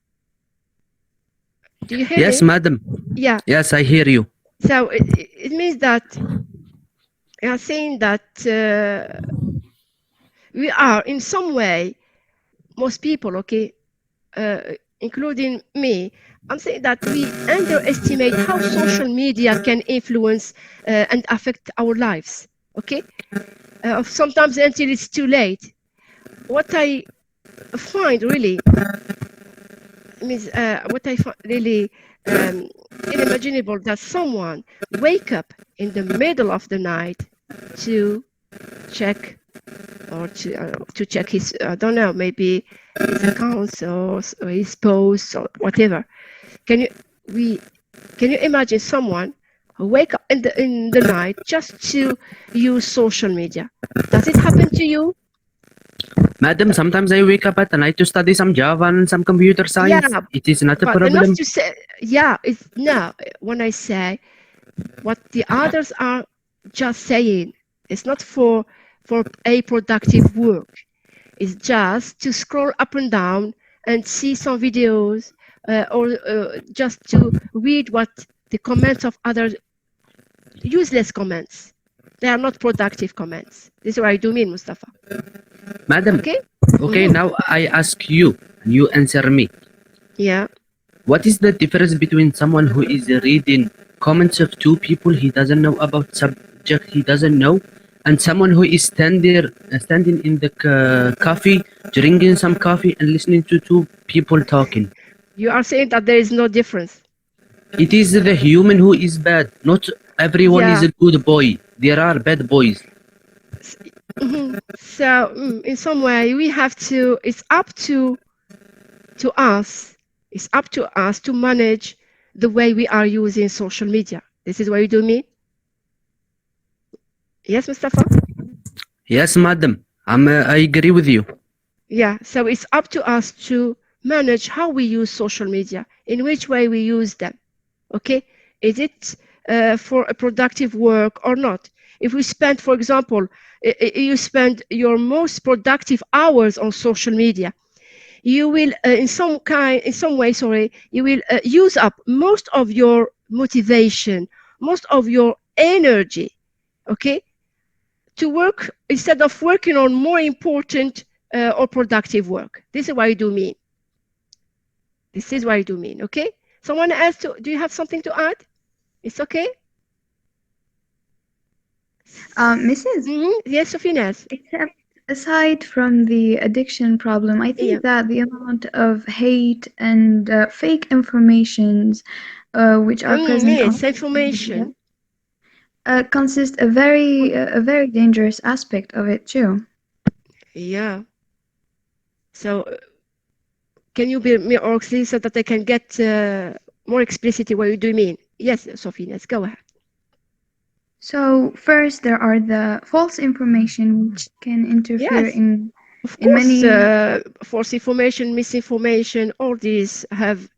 Do you hear me? Yes, madam. Yeah. Yes, I hear you. So it means that you are saying that we are in some way, most people, okay, including me, I'm saying that we underestimate how social media can influence and affect our lives, okay? Sometimes until it's too late. What I find really means what I find really unimaginable that someone wake up in the middle of the night to check or to check his I don't know, maybe his accounts or his posts or whatever. Can you imagine someone who wake up in the night just to use social media? Does it happen to you? Madam, sometimes I wake up at night to study some Java and some computer science. Yeah, it is not a but problem. enough to say, yeah, it's no. When I say what the others are just saying, it's not for a productive work. It's just to scroll up and down and see some videos or just to read what the comments of others, useless comments. They are not productive comments. This is what I do mean, Mustafa. Madam, okay, now I ask you, and you answer me. Yeah. What is the difference between someone who is reading comments of two people he doesn't know about subject he doesn't know, and someone who is standing in the coffee, drinking some coffee and listening to two people talking? You are saying that there is no difference. It is the human who is bad. Not everyone is a good boy. There are bad boys. So in some way we have to, it's up to us. It's up to us to manage the way we are using social media. This is what you do mean? Yes, Mustafa? Yes, madam. I agree with you. Yeah, so it's up to us to manage how we use social media, in which way we use them. Okay? Is it for a productive work or not? If we spend, for example, you spend your most productive hours on social media, you will in some way, you will use up most of your motivation, most of your energy, okay, to work instead of working on more important or productive work. This is what I do mean. This is what I do mean, okay? Someone else, do you have something to add? It's okay? Mrs. Yes, Sofines. Aside from the addiction problem, I think that the amount of hate and fake informations which are present on information consist a very dangerous aspect of it too. Yeah. So can you be more clear so that I can get more explicitly what you do mean? Yes, Sophie, let's go ahead. So first, there are the false information which can interfere in Of in course, many false information, misinformation, all these have,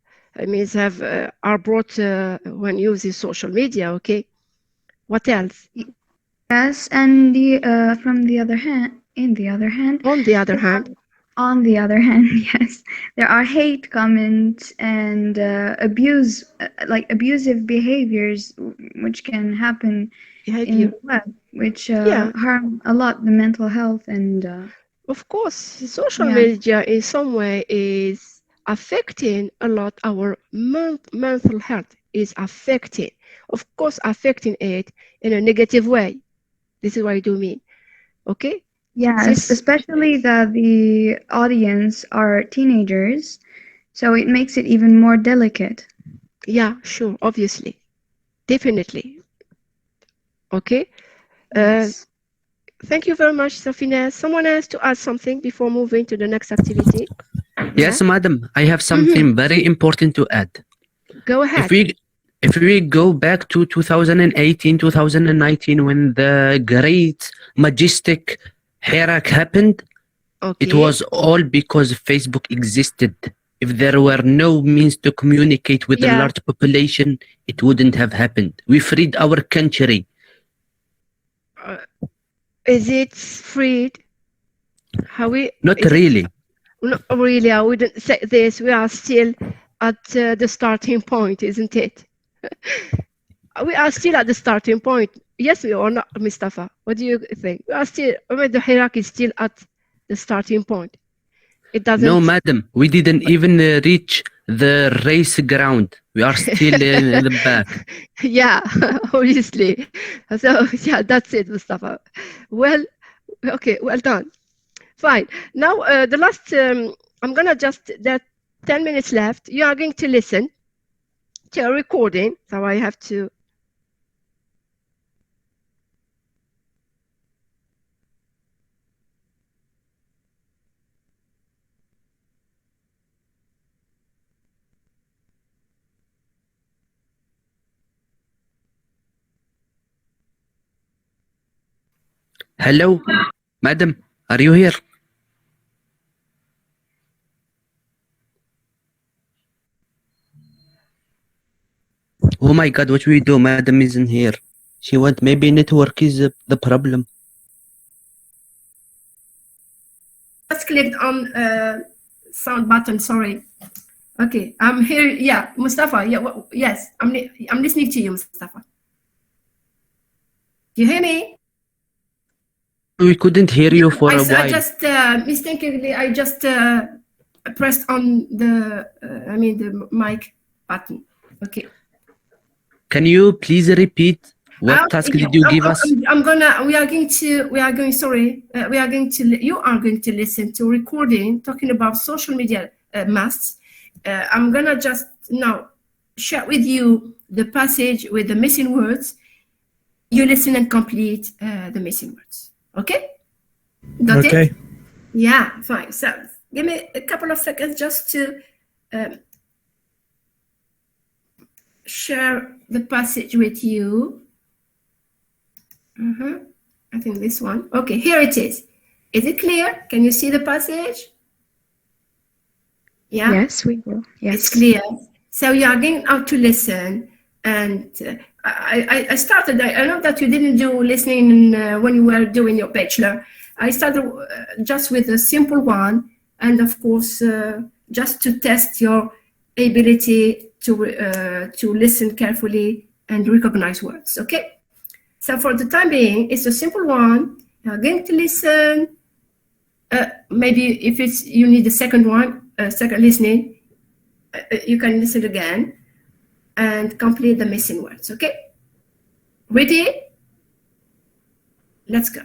are brought when using social media. Okay, what else? yes, and from the other hand, in the other hand, On the other hand, on the other hand, yes, there are hate comments and like abusive behaviors, which can happen in the web, which yeah, harm a lot the mental health and of course, social yeah. media in some way is affecting a lot our mental health. Is affecting, of course, affecting it in a negative way. This is what I do mean. Okay. Yes, especially that the audience are teenagers, so it makes it even more delicate. Yeah, sure, obviously, definitely. Okay. Yes. Thank you very much, Safina. Someone has to add something before moving to the next activity. Yes, madam. I have something very important to add. Go ahead. If we go back to 2018, 2019, when the great majestic harak happened, it was all because Facebook existed. If there were no means to communicate with a large population, it wouldn't have happened. We freed our country. Is it freed? Not really. Not really. I wouldn't say this. We are still at the starting point, isn't it? We are still at the starting point. Yes, we are not, Mustafa. What do you think? We are still, the hierarchy is still at the starting point. It doesn't. No, madam. We didn't even reach the race ground. We are still in the back. Yeah, obviously. So, yeah, that's it, Mustafa. Well, okay, well done. Fine. Now, the last, I'm going to just, there are 10 minutes left. You are going to listen to a recording. So I have to. Hello, madam. Are you here? Oh my God, what we do? Madam isn't here. She went, maybe network is the problem. Just clicked on sound button, sorry. Okay, I'm here. Yeah, Mustafa. Yeah, yes, I'm listening to you, Mustafa. Do you hear me? We couldn't hear you for a while. I just mistakenly, I just pressed on the, the mic button. Okay. Can you please repeat what task did you give us? You are going to listen to a recording talking about social media masts. I'm gonna just now share with you the passage with the missing words. You listen and complete the missing words. Okay? Got it? Yeah, fine. So give me a couple of seconds just to share the passage with you. I think this one. Okay, here it is. Is it clear? Can you see the passage? Yeah? Yes, we will. Yes. It's clear. So you are going out to listen. And I started, I know that you didn't do listening when you were doing your bachelor. I started just with a simple one. And of course, just to test your ability to listen carefully and recognize words, okay? So for the time being, it's a simple one. You're going to listen. Maybe if you need a second one, second listening, you can listen again and complete the missing words, okay? Ready? Let's go.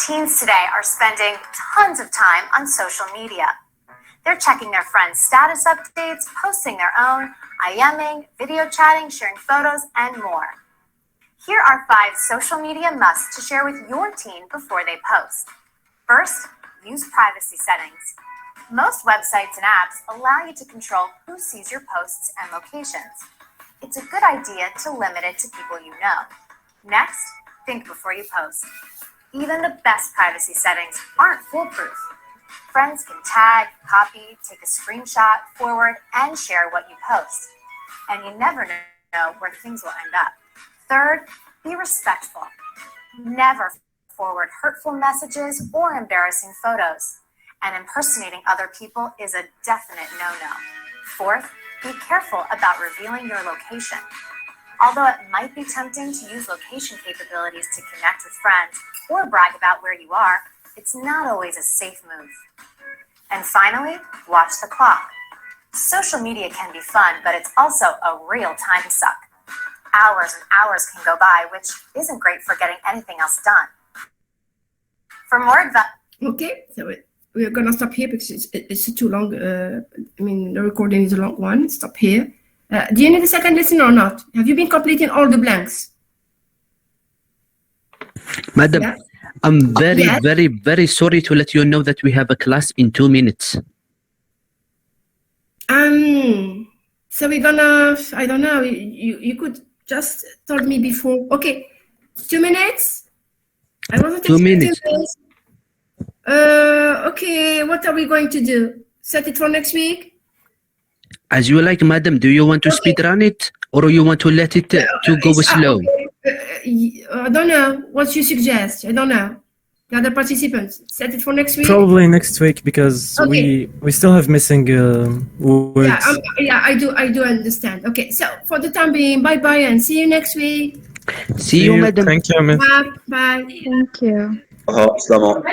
Teens today are spending tons of time on social media. They're checking their friends' status updates, posting their own, IMing, video chatting, sharing photos, and more. Here are 5 social media musts to share with your teen before they post. First, use privacy settings. Most websites and apps allow you to control who sees your posts and locations. It's a good idea to limit it to people you know. Next, think before you post. Even the best privacy settings aren't foolproof. Friends can tag, copy, take a screenshot, forward, and share what you post. And you never know where things will end up. Third, be respectful. Never forward hurtful messages or embarrassing photos. And impersonating other people is a definite no-no. Fourth, be careful about revealing your location. Although it might be tempting to use location capabilities to connect with friends or brag about where you are, it's not always a safe move. And finally, watch the clock. Social media can be fun, but it's also a real time suck. Hours and hours can go by, which isn't great for getting anything else done. For more advice... Okay, so we're going to stop here because it's too long. The recording is a long one. Stop here. Do you need a second lesson or not? Have you been completing all the blanks? Madam, Yeah. I'm very sorry to let you know that we have a class in 2 minutes. So we're gonna, I don't know, you could just told me before. Okay, 2 minutes? I wasn't 2 minutes. this. Okay, what are we going to do? Set it for next week? As you like, madam. Do you want to speed run it or you want to let it to go slow? Okay. I don't know. What you suggest? I don't know. The other participants. Set it for next week? Probably next week because we still have missing words. Yeah, I do understand. Okay, so for the time being, bye-bye and see you next week. See you, madam. Thank you, Bye. Thank you. Salam.